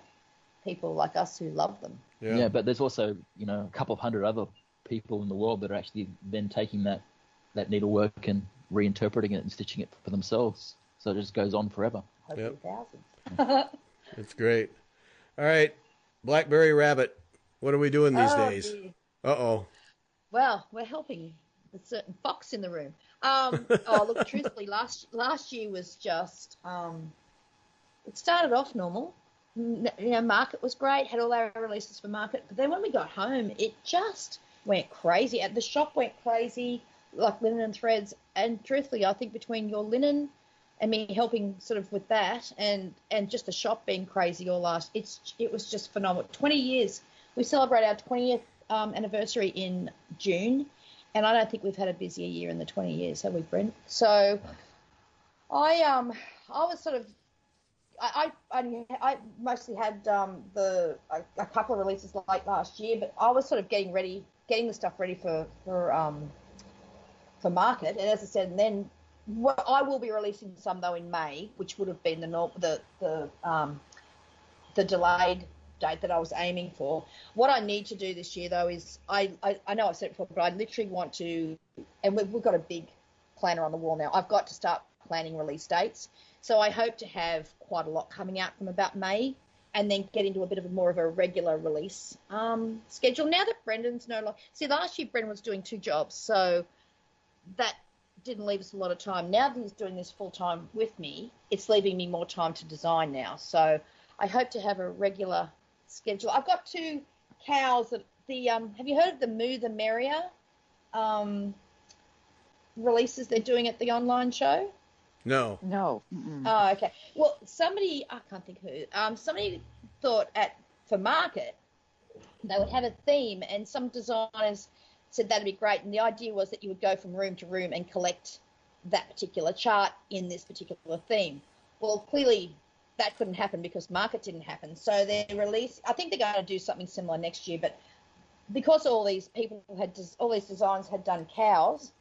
people like us who love them. Yeah, but there's also, a couple of hundred other people in the world that are actually then taking that needlework and reinterpreting it and stitching it for themselves. So it just goes on forever. Hopefully thousands. That's great. All right, Blackberry Rabbit, what are we doing these days? Dear. Uh-oh. Well, we're helping a certain fox in the room. Look, truthfully, last year was just, it started off normal. Market was great, had all our releases for market. But then when we got home, it just went crazy. And the shop went crazy, like linen and threads. And truthfully, I think between your linen me helping sort of with that, and just the shop being crazy all last. It was just phenomenal. 20 years. We celebrate our 20th anniversary in June, and I don't think we've had a busier year in the 20 years, have we, Brent? So I was sort of I mostly had a couple of releases late last year, but I was sort of getting the stuff ready for market. And as I said, and then I will be releasing some though in May, which would have been the delayed date that I was aiming for. What I need to do this year though is I know I've said it before, but I literally want to, and we've got a big planner on the wall now. I've got to start planning release dates. So I hope to have quite a lot coming out from about May, and then get into a bit of more of a regular release schedule. Now that Brendon's no longer... See, last year Brendon was doing 2 jobs, so that didn't leave us a lot of time. Now that he's doing this full-time with me, it's leaving me more time to design now. So I hope to have a regular schedule. I've got 2 cows that have you heard of the Moo the Merrier releases they're doing at the online show? No. Mm-mm. Oh, okay. Well, somebody, I can't think who, somebody thought for market, they would have a theme, and some designers said that'd be great. And the idea was that you would go from room to room and collect that particular chart in this particular theme. Well, clearly that couldn't happen because market didn't happen. So I think they're going to do something similar next year, but because all these designers had done cows,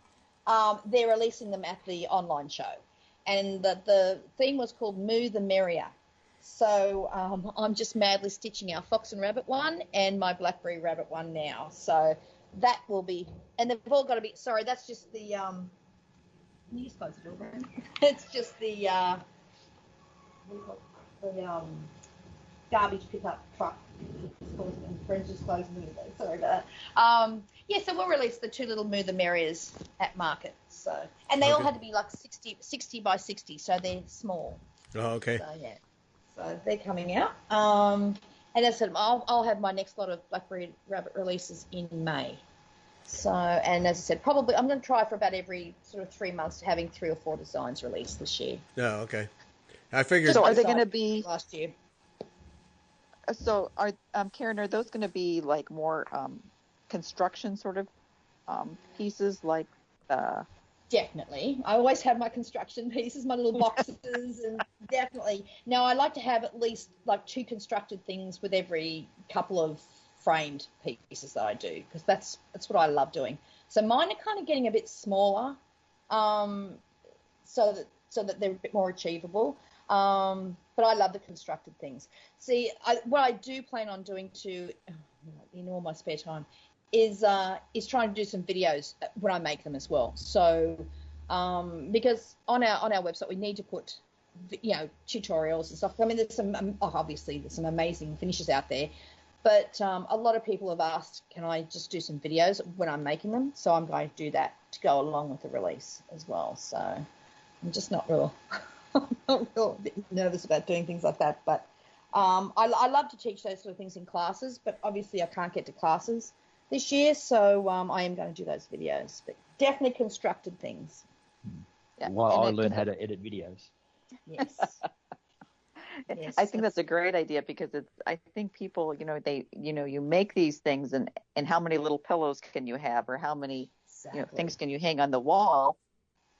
they're releasing them at the online show. And the theme was called Moo the Merrier. So I'm just madly stitching our fox and rabbit one and my blackberry rabbit one now. So that will be, and they've all got to be, sorry, that's just the, can you just close the door, Brendon? It's just the, garbage pickup truck. And Brendon's just closing the window. Sorry about that. Yeah, so we'll release the 2 little Moo the Merriers at market. So, and they all had to be like 60 by 60, so they're small. Oh, okay. So yeah, so they're coming out. And as I said, I'll have my next lot of blackberry rabbit releases in May. So, and as I said, probably I'm going to try for about every sort of 3 months having 3 or 4 designs released this year. Oh, okay. I figured. So are they going to be last year? So are Karen, are those going to be like more construction sort of pieces like Definitely. I always have my construction pieces, my little boxes, and definitely. Now, I like to have at least like 2 constructed things with every couple of framed pieces that I do, because that's what I love doing. So mine are kind of getting a bit smaller, so that they're a bit more achievable. But I love the constructed things. See, what I do plan on doing in all my spare time is trying to do some videos when I make them as well. So because on our website we need to put tutorials and stuff. I mean, there's some amazing finishes out there, but a lot of people have asked, can I just do some videos when I'm making them? So I'm going to do that to go along with the release as well. So I'm just not real nervous about doing things like that, but I love to teach those sort of things in classes, but obviously I can't get to classes this year, so I am going to do those videos, but definitely constructed things. Yeah. While I learn how to edit videos. Yes. Yes, I think that's a great idea, because I think people, you make these things, and how many little pillows can you have, or how many things can you hang on the wall?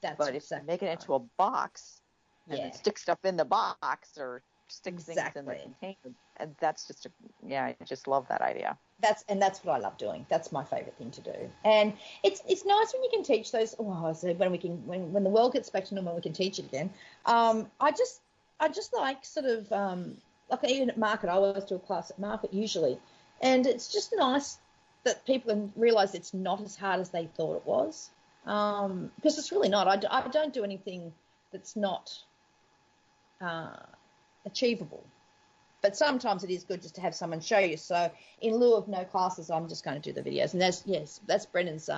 But if you make it into a box and then stick stuff in the box, or stick things in the container, and that's just I just love that idea. That's what I love doing. That's my favorite thing to do. And it's nice when you can teach those. So when the world gets back to normal, we can teach it again. I just like sort of like even at market, I always do a class at market usually, and it's just nice that people realise it's not as hard as they thought it was, because it's really not. I don't do anything that's not achievable. But sometimes it is good just to have someone show you. So in lieu of no classes, I'm just going to do the videos. And that's Brendon's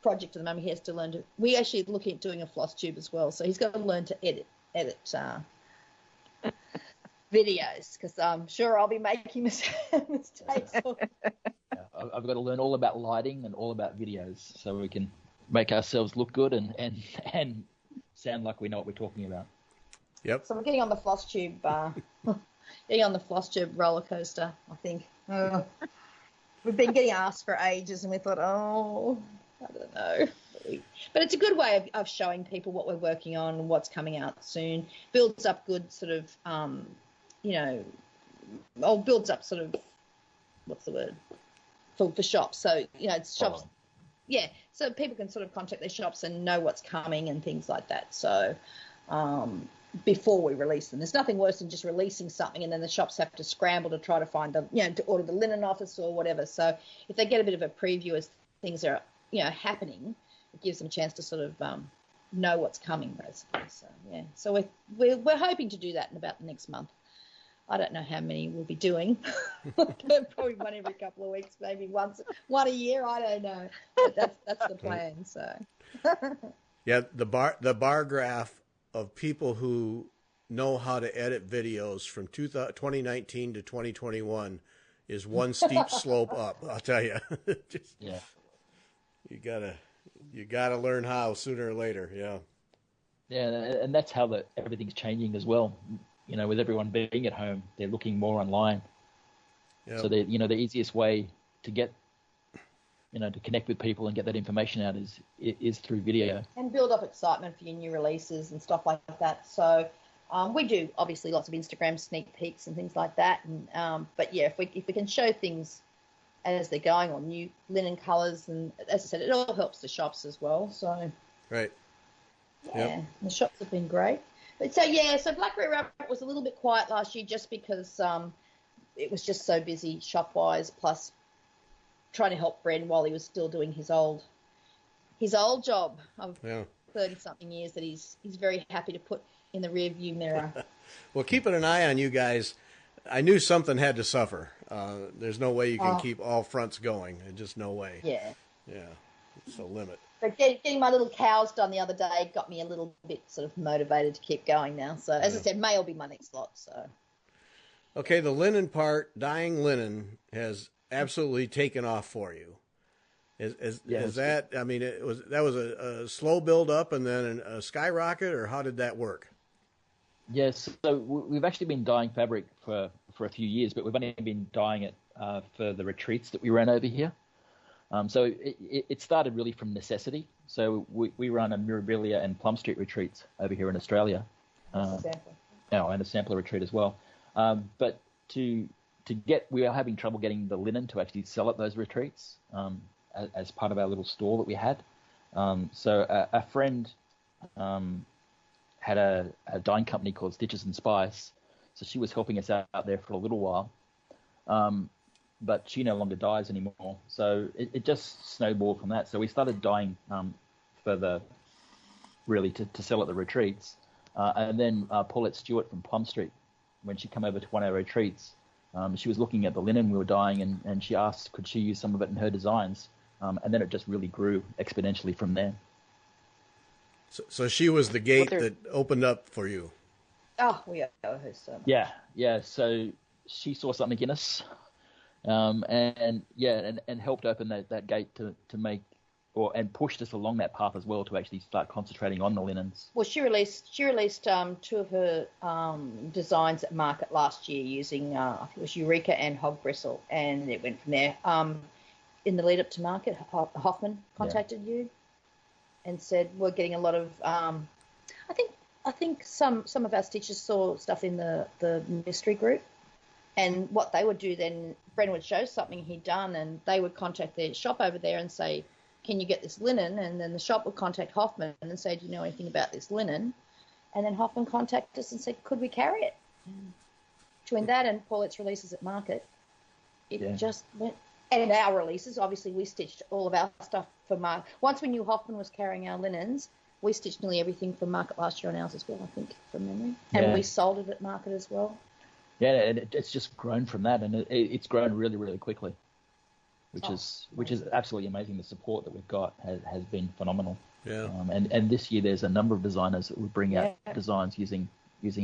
project at the moment. He has to learn to. We actually looking at doing a floss tube as well. So he's got to learn to edit videos, because I'm sure I'll be making mistakes. I've got to learn all about lighting and all about videos, so we can make ourselves look good and sound like we know what we're talking about. Yep. So we're getting on the floss tube, getting on the floss tube roller coaster, I think. We've been getting asked for ages, and we thought, I don't know. But it's a good way of showing people what we're working on and what's coming out soon. Builds up good sort of, builds up sort of, what's the word, for shops. So, it's shops. Yeah, so people can sort of contact their shops and know what's coming and things like that. So before we release them, there's nothing worse than just releasing something and then the shops have to scramble to try to find to order the linen office or whatever. So if they get a bit of a preview as things are, happening, it gives them a chance to sort of know what's coming, basically. So, yeah. So we're hoping to do that in about the next month. I don't know how many we'll be doing. Probably one every couple of weeks, maybe one a year. I don't know. But that's the plan. So. Yeah, the bar graph of people who know how to edit videos from 2019 to 2021 is one steep slope up. I'll tell you. Yeah. You gotta learn how sooner or later. Yeah. Yeah, and that's how everything's changing as well. With everyone being at home, they're looking more online. Yep. So the easiest way to get, to connect with people and get that information out is through video. And build up excitement for your new releases and stuff like that. So we do obviously lots of Instagram sneak peeks and things like that. And but yeah, if we can show things as they're going on, new linen colours, and as I said, it all helps the shops as well. So right. Yeah, yep. The shops have been great. But so Blackberry Rabbit was a little bit quiet last year just because it was just so busy shop-wise, plus trying to help Brendon while he was still doing his old job of 30-something years that he's very happy to put in the rearview mirror. Well, keeping an eye on you guys, I knew something had to suffer. There's no way you can keep all fronts going. Just no way. Yeah. Yeah, it's a limit. But getting my little cows done the other day got me a little bit sort of motivated to keep going now. So, as I said, May will be my next lot. So, okay, the linen part, dyeing linen, has absolutely taken off for you. Is that? I mean, that was a slow build up and then a skyrocket, or how did that work? Yes, so we've actually been dyeing fabric for a few years, but we've only been dyeing it for the retreats that we ran over here. So it started really from necessity. So we run a Mirabilia and Plum Street retreats over here in Australia. And a sampler retreat as well. But we are having trouble getting the linen to actually sell at those retreats as part of our little store that we had. So a friend had a dyeing company called Stitches and Spice. So she was helping us out there for a little while. But she no longer dyes anymore. So it just snowballed from that. So we started dyeing to sell at the retreats. And then Paulette Stewart from Plum Street, when she came over to one of our retreats, she was looking at the linen we were dyeing and she asked could she use some of it in her designs. And then it just really grew exponentially from there. So she was the gate that opened up for you. Oh, we owe her so much. Yeah. So she saw something in us. And helped open that gate to make and pushed us along that path as well to actually start concentrating on the linens. Well, she released two of her designs at market last year using I think it was Eureka and Hog Bristle, and it went from there. In the lead up to market, Hoffman contacted you and said we're getting a lot of. I think some of our stitchers saw stuff in the mystery group. And what they would do then, Brendon would show something he'd done and they would contact their shop over there and say, can you get this linen? And then the shop would contact Hoffman and say, do you know anything about this linen? And then Hoffman contacted us and said, could we carry it? And between that and Paulette's releases at market, it just went. And our releases, obviously we stitched all of our stuff for market. Once we knew Hoffman was carrying our linens, we stitched nearly everything for market last year on ours as well, I think, from memory. And we sold it at market as well. Yeah, and it's just grown from that, and it's grown really, really quickly, which is absolutely amazing. The support that we've got has been phenomenal. Yeah. And this year there's a number of designers that will bring out designs using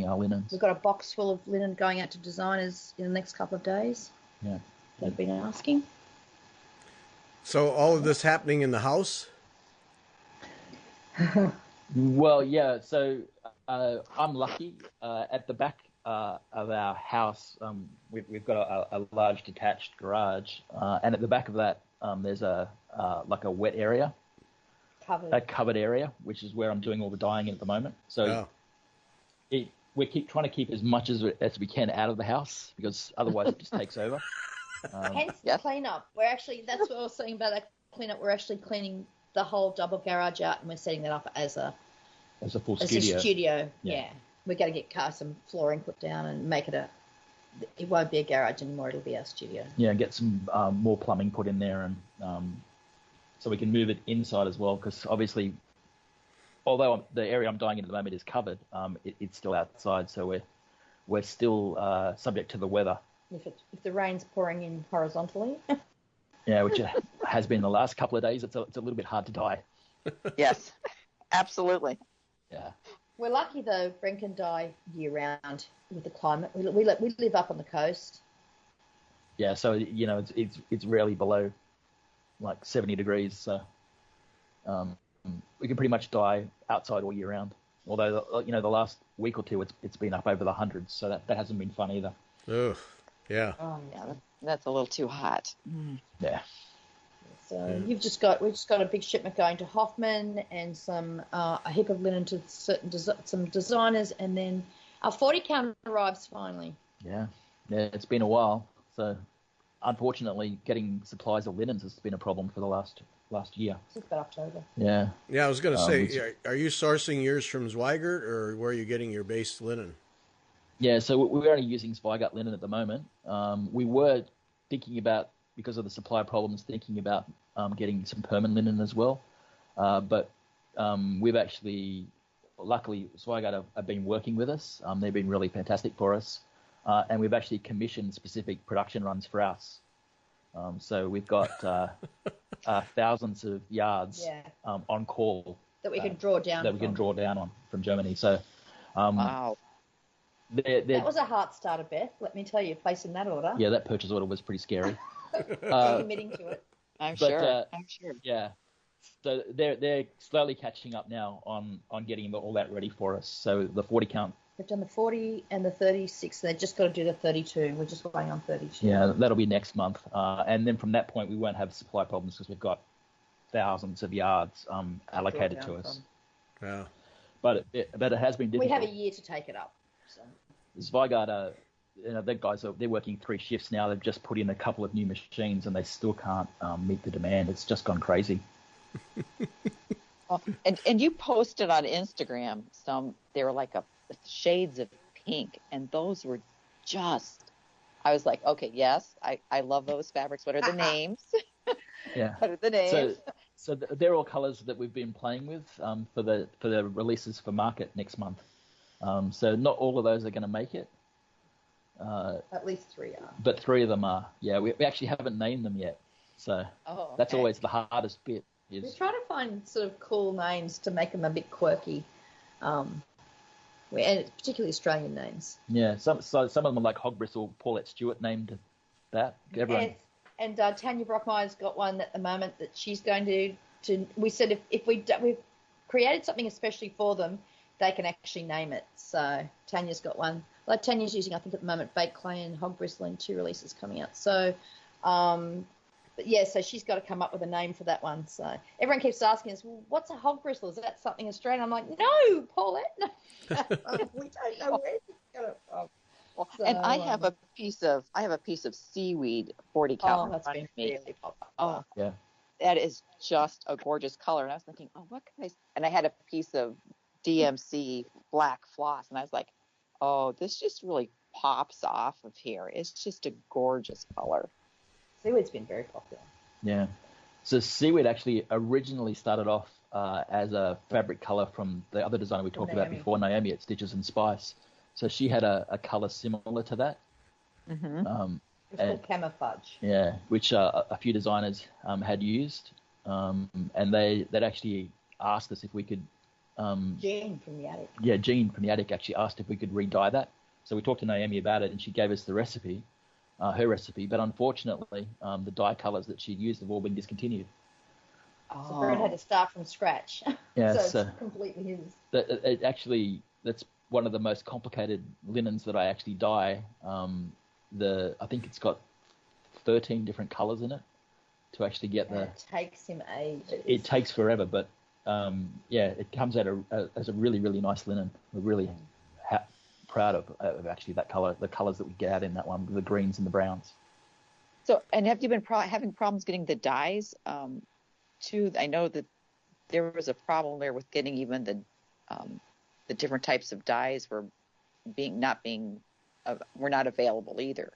our linens. We've got a box full of linen going out to designers in the next couple of days. Yeah. They've been asking. So all of this happening in the house? Well, yeah. So I'm lucky. At the back of our house, we've got a large detached garage, and at the back of that, there's like a wet area, a covered area, which is where I'm doing all the dyeing at the moment. So we keep trying to keep as much as we can out of the house, because otherwise it just takes over. Hence the cleanup. That's what I was saying about that cleanup. We're actually cleaning the whole double garage out, and we're setting that up as a full studio. A studio. Yeah. We're going to get some flooring put down and make it it won't be a garage anymore. It'll be our studio. Yeah, and get some more plumbing put in there, and so we can move it inside as well, because obviously, although the area I'm dyeing in at the moment is covered, it's still outside, so we're still subject to the weather. If the rain's pouring in horizontally. Yeah, which it has been the last couple of days. It's a little bit hard to dye. Yes, absolutely. Yeah. We're lucky though. Brent can dye year round with the climate. We live up on the coast. Yeah, so it's rarely below like 70 degrees, so we can pretty much dye outside all year round. Although the last week or two it's been up over the hundreds, so that hasn't been fun either. Ugh, yeah. Oh yeah, that's a little too hot. Yeah. So we've just got a big shipment going to Hoffman, and a heap of linen to some designers, and then our 40 count arrives finally. Yeah, it's been a while. So unfortunately, getting supplies of linens has been a problem for the last year. Since about October. Yeah. Yeah, I was going to say, are you sourcing yours from Zweigert, or where are you getting your base linen? Yeah, so we're only using Zweigert linen at the moment. We were thinking about, because of the supply problems, thinking about getting some permanent linen as well. But we've actually, luckily, Zweigert have been working with us. They've been really fantastic for us. And we've actually commissioned specific production runs for us. So we've got thousands of yards on call. That we can draw down on from Germany. So wow. That was a heart starter, Beth. Let me tell you, placing that order. Yeah, that purchase order was pretty scary. Committing to it. I'm sure. Yeah. So they're slowly catching up now on getting all that ready for us. So the 40 count. They've done the 40 and the 36. They've just got to do the 32. We're just waiting on 32. Yeah, that'll be next month. And then from that point, we won't have supply problems, because we've got thousands of yards allocated to us. Yeah. But it has been difficult. We have a year to take it up. So. Zweigert, they're working 3 shifts now. They've just put in a couple of new machines, and they still can't meet the demand. It's just gone crazy. Oh, and you posted on Instagram they were like shades of pink, and those were I was like, okay, yes, I love those fabrics. What are the names? Yeah. What are the names? So they're all colors that we've been playing with for the releases for market next month. So not all of those are going to make it. At least 3 are. But 3 of them are. Yeah, we actually haven't named them yet. So that's always the hardest bit. We're trying to find sort of cool names to make them a bit quirky. And particularly Australian names. Yeah, some of them are like Hog Bristle. Paulette Stewart named that. Everyone. And Tanya Brockmeyer's got one at the moment that she's going to. We said if we've created something especially for them, they can actually name it. So Tanya's got one. Like Tanya's using, I think at the moment, Baked Clay and Hog Bristle, and 2 releases coming out. So, but yeah, so she's got to come up with a name for that one. So everyone keeps asking us, well, what's a Hog Bristle? Is that something Australian? I'm like, no, Paulette, no. We don't know where it's going to from. Well, so, and I have a piece of seaweed 40 count. Oh, that's been really popular. Oh, yeah. That is just a gorgeous color. And I was thinking, what can I? And I had a piece of DMC black floss, and I was like, oh, this just really pops off of here. It's just a gorgeous color. Seaweed's been very popular. Yeah. So seaweed actually originally started off as a fabric color from the other designer we talked about before, Naomi at Stitches and Spice. So she had a color similar to that. Mm-hmm. It's called camouflage. Yeah, which a few designers had used, and they'd actually asked us if we could. Jean from the Attic. Yeah, Jean from the Attic actually asked if we could re-dye that. So we talked to Naomi about it, and she gave us the recipe, her recipe. But unfortunately, the dye colors that she'd used have all been discontinued. So Brent had to start from scratch. Yeah, so it's completely his. That's one of the most complicated linens that I actually dye. I think it's got 13 different colours in it to actually get the. It takes him ages. It takes forever, but it comes out as a really, really nice linen. We're really proud of actually that colour, the colours that we get out in that one, the greens and the browns. So, and have you been having problems getting the dyes? Too, I know that there was a problem there with getting even the different types of dyes were not available either.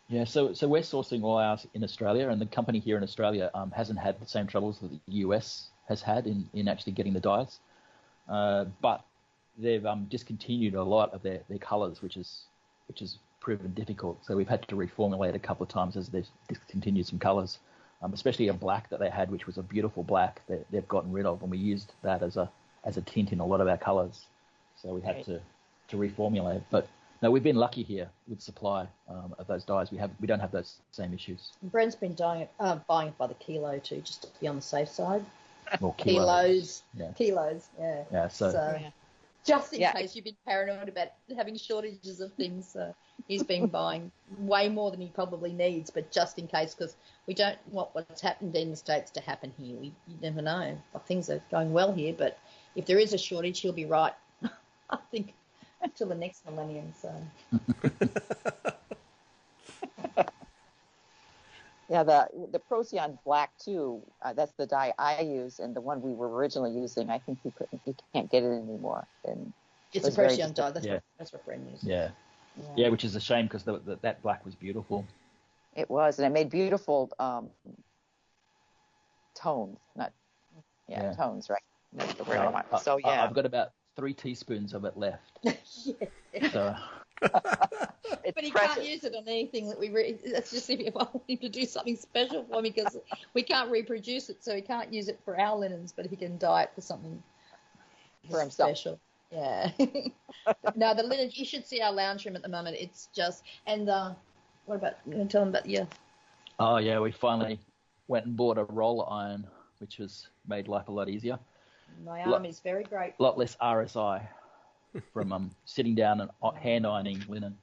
Yeah, so we're sourcing all ours in Australia, and the company here in Australia hasn't had the same troubles that the US has had in actually getting the dyes, but they've discontinued a lot of their colours, which is proven difficult. So we've had to reformulate a couple of times as they've discontinued some colours, especially a black that they had, which was a beautiful black that they've gotten rid of, and we used that as a tint in a lot of our colours. So we had to reformulate. But no, we've been lucky here with supply of those dyes. We don't have those same issues. Brent's been buying it by the kilo too, just to be on the safe side. Or kilos. Yeah. Kilos, yeah. Yeah, so just in case you've been paranoid about having shortages of things, he's been buying way more than he probably needs, but just in case, because we don't want what's happened in the States to happen here. You never know. Things are going well here, but if there is a shortage, he'll be right, I think, till the next millennium. So. Yeah, the Procyon Black too. That's the dye I use, and the one we were originally using. I think you can't get it anymore. And it's a Procyon dye. That's what Brendon uses. Yeah, which is a shame because that black was beautiful. It was, and it made beautiful tones. Tones, right? That's the word I want. So yeah, I've got about 3 teaspoons of it left. So. But he can't use it on anything that we that's just if I want him to do something special for me, because we can't reproduce it, so he can't use it for our linens, but he can dye it for something for himself. Special. Yeah. No, the linen, you should see our lounge room at the moment. It's just, and what about, you want to tell them about Oh yeah, we finally went and bought a roller iron, which has made life a lot easier. My arm is very grateful. A lot less RSI from sitting down and hand ironing linen.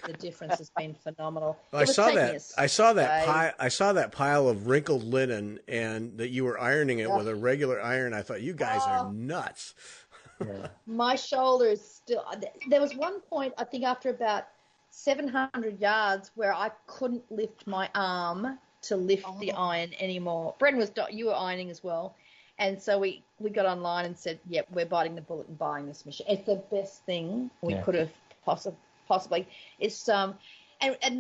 The difference has been phenomenal. I saw that pile of wrinkled linen, and that you were ironing it with a regular iron. I thought, you guys are nuts. Yeah. My shoulder is still. There was one point, I think, after about 700 yards, where I couldn't lift my arm to lift the iron anymore. Brendon you were ironing as well. And so we got online and said, yep, we're biting the bullet and buying this machine. It's the best thing we could have possibly. It's and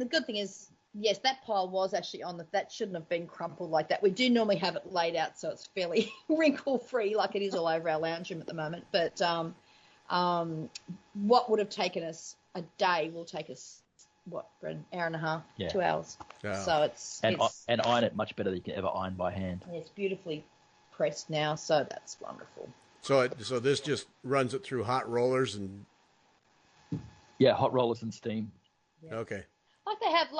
the good thing is, yes, that pile was actually that shouldn't have been crumpled like that. We do normally have it laid out so it's fairly wrinkle-free, like it is all over our lounge room at the moment. But what would have taken us a day will take us, an hour and a half, 2 hours. Yeah. So it's iron it much better than you can ever iron by hand. It's beautifully pressed now, so that's wonderful. So this just runs it through hot rollers and. Yeah, hot rollers and steam. Yeah. Okay. Like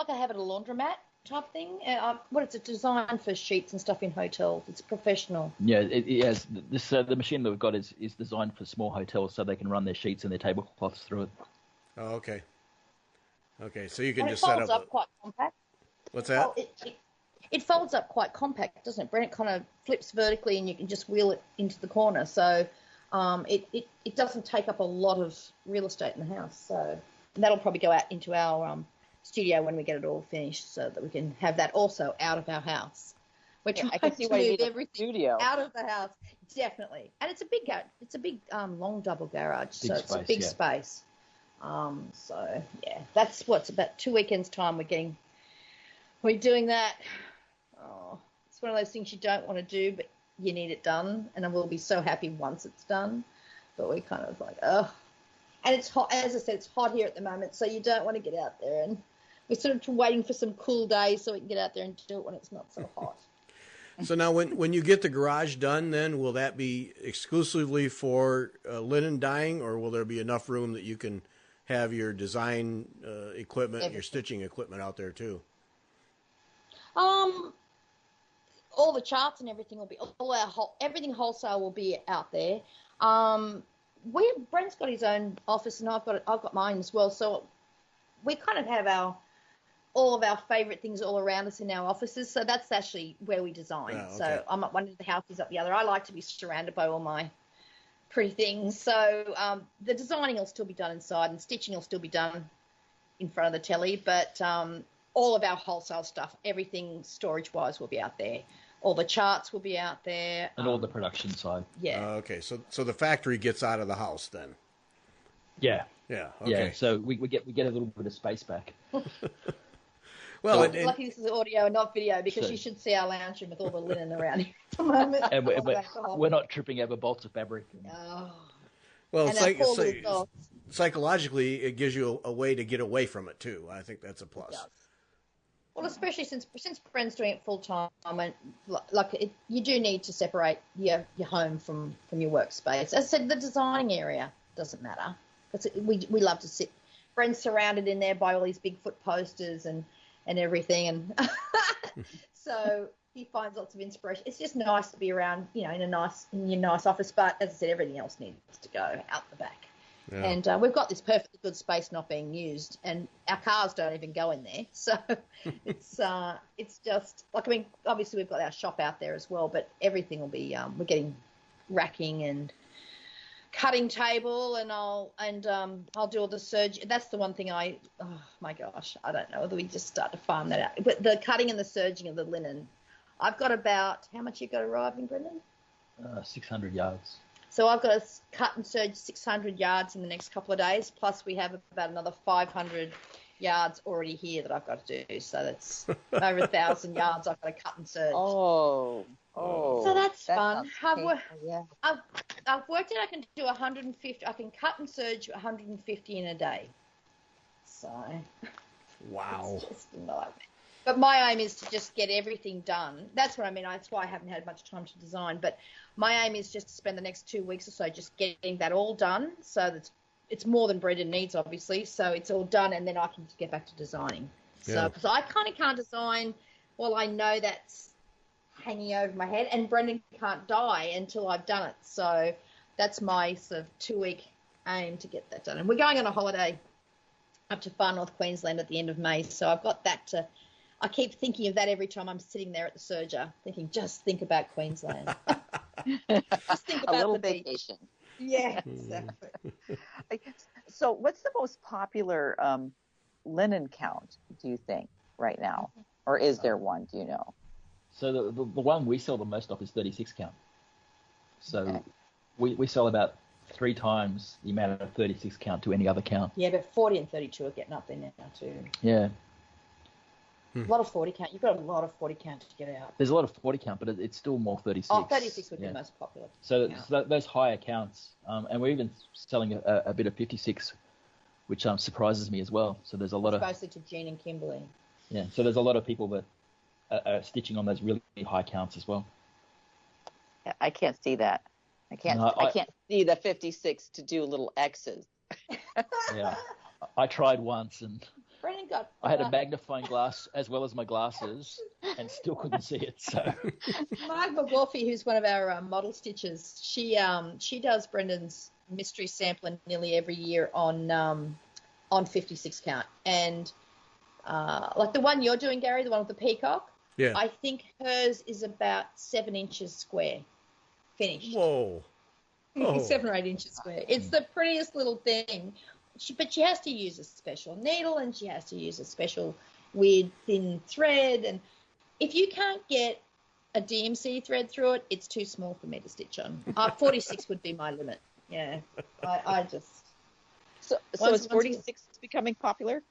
I have at a laundromat type thing. It's designed for sheets and stuff in hotels. It's professional. Yeah, it has. The machine that we've got is designed for small hotels so they can run their sheets and their tablecloths through it. Oh, okay. Okay, so you can just set up. It folds up quite compact. What's that? It folds up quite compact, doesn't it? Brent, it kind of flips vertically and you can just wheel it into the corner. So it doesn't take up a lot of real estate in the house. So that'll probably go out into our studio when we get it all finished, so that we can have that also out of our house. We're trying to move everything studio out of the house, definitely. And it's a big long double garage, so it's a big space. So yeah, that's what's about 2 weekends time we're doing that. Oh, it's one of those things you don't want to do, but you need it done, and I will be so happy once it's done. But we're kind of like, and it's hot. As I said, it's hot here at the moment, so you don't want to get out there. And we're sort of waiting for some cool days so we can get out there and do it when it's not so hot. So now, when you get the garage done, then will that be exclusively for linen dyeing, or will there be enough room that you can have your design equipment, your stitching equipment out there too? all the charts and everything will be everything wholesale will be out there. Brent's got his own office and I've got mine as well. So we kind of have all of our favourite things all around us in our offices. So that's actually where we design. Oh, okay. So I'm at one of the houses up the other. I like to be surrounded by all my pretty things. So the designing will still be done inside and stitching will still be done in front of the telly. But all of our wholesale stuff, everything storage-wise will be out there. All the charts will be out there. And all the production side. Yeah. Okay, so the factory gets out of the house then. Yeah. Yeah. Okay. Yeah. So we get a little bit of space back. Well, Lucky this is audio and not video because you should see our lounge room with all the linen around here at the moment. And we're not tripping over bolts of fabric. Well, and psychologically, it gives you a way to get away from it too. I think that's a plus. Well, especially since Bren's doing it full time, and you do need to separate your home from your workspace. As I said, the designing area doesn't matter because we love to sit. Bren's surrounded in there by all these Bigfoot posters and everything, and so he finds lots of inspiration. It's just nice to be around, in your nice office. But as I said, everything else needs to go out the back. Yeah. And we've got this perfectly good space not being used, and our cars don't even go in there. So it's just obviously we've got our shop out there as well, but everything will be we're getting racking and cutting table, and I'll do all the serge. That's the one thing oh my gosh, I don't know whether we just start to farm that out. But the cutting and the serging of the linen, I've got about how much you got arriving, Brendon? 600 yards. So I've got to cut and serge 600 yards in the next couple of days. Plus we have about another 500 yards already here that I've got to do. So that's over 1,000 yards I've got to cut and serge. Oh. So that's fun. I've worked out I can do 150. I can cut and serge 150 in a day. So. Wow. It's just a nightmare. But my aim is to just get everything done. That's what I mean. That's why I haven't had much time to design. But my aim is just to spend the next 2 weeks or so just getting that all done. So that it's more than Brendon needs, obviously. So it's all done, and then I can get back to designing. Yeah. So because I kind of can't design, well, I know that's hanging over my head, and Brendon can't die until I've done it. So that's my sort of 2-week aim to get that done. And we're going on a holiday up to Far North Queensland at the end of May. So I've got that to. I keep thinking of that every time I'm sitting there at the serger, thinking, just think about Queensland. Just think about a little the vacation. Beach. Yeah, exactly. So what's the most popular linen count, do you think, right now? Or is there one, do you know? So the one we sell the most of is 36 count. So we sell about 3 times the amount of 36 count to any other count. Yeah, but 40 and 32 are getting up there now too. Yeah. A lot of 40 count. You've got a lot of 40 count to get out. There's a lot of 40 count, but it's still more 36. Oh, 36 would be the most popular. So those higher counts, and we're even selling a bit of 56, which surprises me as well. So there's a lot especially to Jean and Kimberly. Yeah, so there's a lot of people that are stitching on those really high counts as well. I can't see that. I can't see the 56 to do little X's. Yeah, I tried once and I had a magnifying glass as well as my glasses and still couldn't see it. So Mark McGorfy, who's one of our model stitchers, she does Brendon's mystery sampling nearly every year on 56 count, and like the one you're doing, Gary, the one with the peacock. Yeah. I think hers is about 7 inches square, finished. Whoa. 7 or 8 inches square. It's the prettiest little thing. But she has to use a special needle, and she has to use a special weird thin thread. And if you can't get a DMC thread through it, it's too small for me to stitch on. 46 would be my limit. Yeah, I just. So is 46 becoming popular?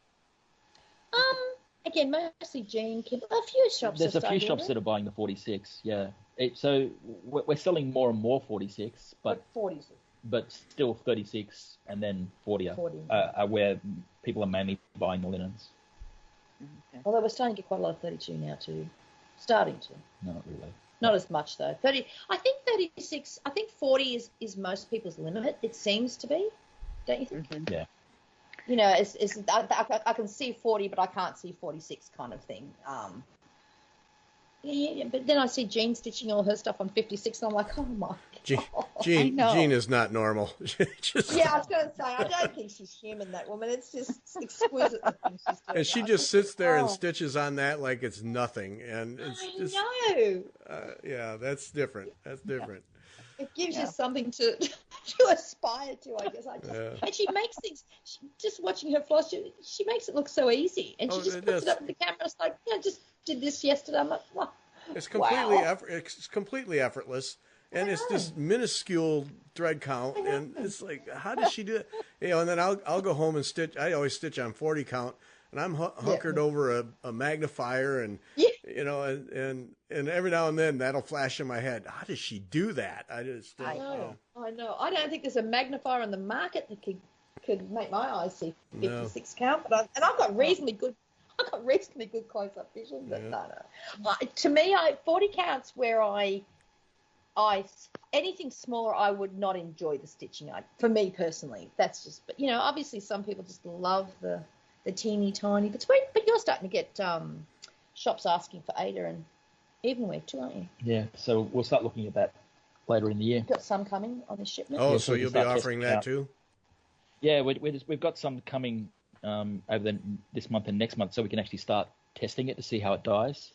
Again, mostly Jean, a few shops. There's a few shops that are buying the 46. Yeah. So we're selling more and more 46, but 46. But still 36 and then 40 are where people are mainly buying the linens. Okay. Although we're starting to get quite a lot of 32 now too. Starting to. Not really. Not as much though. 30. I think 36. I think 40 is most people's limit. It seems to be. Don't you think? Mm-hmm. Yeah. You know, I can see 40, but I can't see 46 kind of thing. Yeah, but then I see Jean stitching all her stuff on 56, and I'm like, oh my god. Jean is not normal. Yeah, I was going to say, I don't think she's human, that woman. It's just exquisite the things she's doing. And she just sits there and stitches on that like it's nothing. And it's just, I know. Yeah, that's different. That's different. It gives you something to aspire to, I guess. And she makes things. Just watching her floss, she makes it look so easy, and she just puts it up in the camera. It's like, just did this yesterday. I'm like, wow. It's completely effortless, and it's this minuscule thread count, and it's like, how does she do it? And then I'll go home and stitch. I always stitch on 40 count, and I'm hunkered over a magnifier, and and every now and then that'll flash in my head. How does she do that? I know. I don't think there's a magnifier on the market that could make my eyes see 56 count, but I've got reasonably good close-up vision, but no. To me, 40 counts where I anything smaller, I would not enjoy the stitching. For me personally, that's just. But obviously, some people just love the teeny tiny. But you're starting to get shops asking for Ada and evenwear too, aren't you? Yeah. So we'll start looking at that later in the year. You've got some coming on the shipment. Oh, so you'll be offering that too? Yeah, we've got some coming. Over this month and next month, so we can actually start testing it to see how it dies,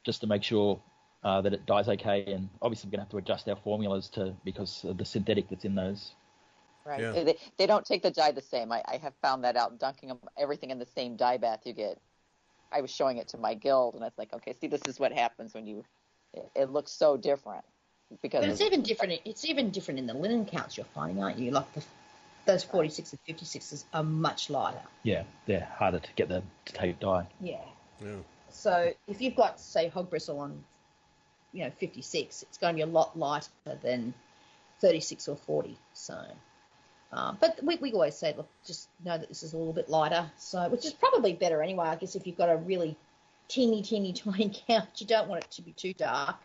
just to make sure that it dies okay. And obviously, we're going to have to adjust our formulas because of the synthetic that's in those. Right. Yeah. They don't take the dye the same. I have found that out. Dunking everything in the same dye bath you get. I was showing it to my guild, and I was like, okay, see, this is what happens when it looks so different. Because it's even different. It's even different in the linen counts you're finding, aren't you? Like those 46 and 56s are much lighter. Yeah, they're harder to get them to take dye. Yeah. So if you've got, say, hog bristle on, 56, it's going to be a lot lighter than 36 or 40. So, but we always say, look, just know that this is a little bit lighter. So, which is probably better anyway. I guess if you've got a really teeny tiny count, you don't want it to be too dark.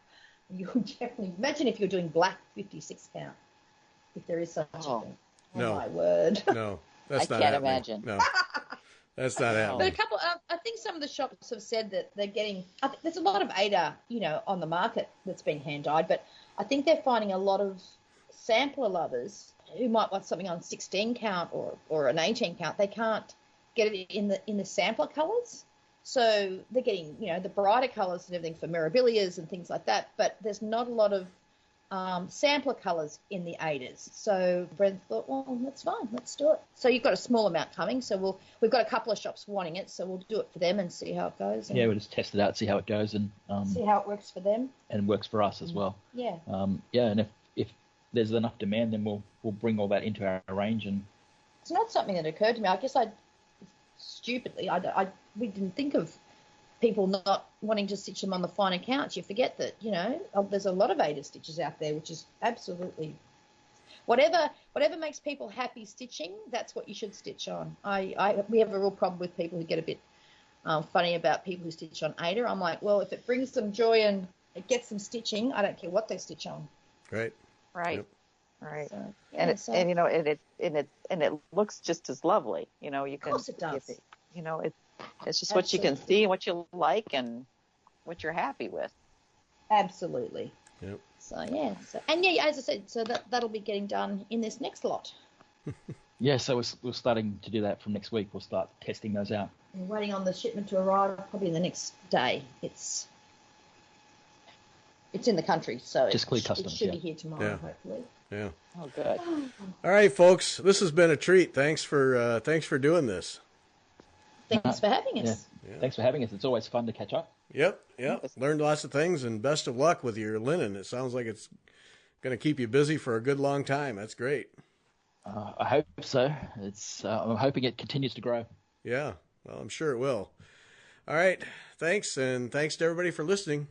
You'll definitely imagine if you're doing black 56 count, if there is such a thing. No. Oh, my word. No, that's not happening. I can't imagine. No, that's not happening. But I think some of the shops have said that they're getting, there's a lot of Ada, on the market that's been hand dyed, but I think they're finding a lot of sampler lovers who might want something on 16 count or an 18 count. They can't get it in the sampler colours. So they're getting, the brighter colours and everything for mirabilias and things like that, but there's not a lot of sampler colours in the Adas. So Brent thought, well, that's fine, let's do it. So you've got a small amount coming, so we've got a couple of shops wanting it, so we'll do it for them and see how it goes. Yeah, we'll just test it out, see how it goes, and see how it works for them. And works for us as well. Yeah. And if there's enough demand, then we'll bring all that into our range. And it's not something that occurred to me. I guess stupidly, we didn't think of people not wanting to stitch them on the finer counts. You forget that, there's a lot of Ada stitches out there, which is absolutely whatever makes people happy stitching, that's what you should stitch on. We have a real problem with people who get a bit funny about people who stitch on Ada. I'm like, well, if it brings them joy and it gets them stitching, I don't care what they stitch on. Right. Right. Yep. Right. So, and it looks just as lovely. You can. Of course it does. It's just what you can see, what you like, and what you're happy with. Absolutely. Yep. So yeah. As I said, so that'll be getting done in this next lot. Yeah, so we're starting to do that from next week. We'll start testing those out. We're waiting on the shipment to arrive probably in the next day. It's in the country, so just clear customs. It should be here tomorrow, hopefully. Yeah. Oh, good. All right, folks. This has been a treat. Thanks for doing this. Thanks for having us. Yeah. Thanks for having us. It's always fun to catch up. Yep. Learned lots of things, and best of luck with your linen. It sounds like it's going to keep you busy for a good long time. That's great. I hope so. I'm hoping it continues to grow. Yeah. Well, I'm sure it will. All right. Thanks, and thanks to everybody for listening.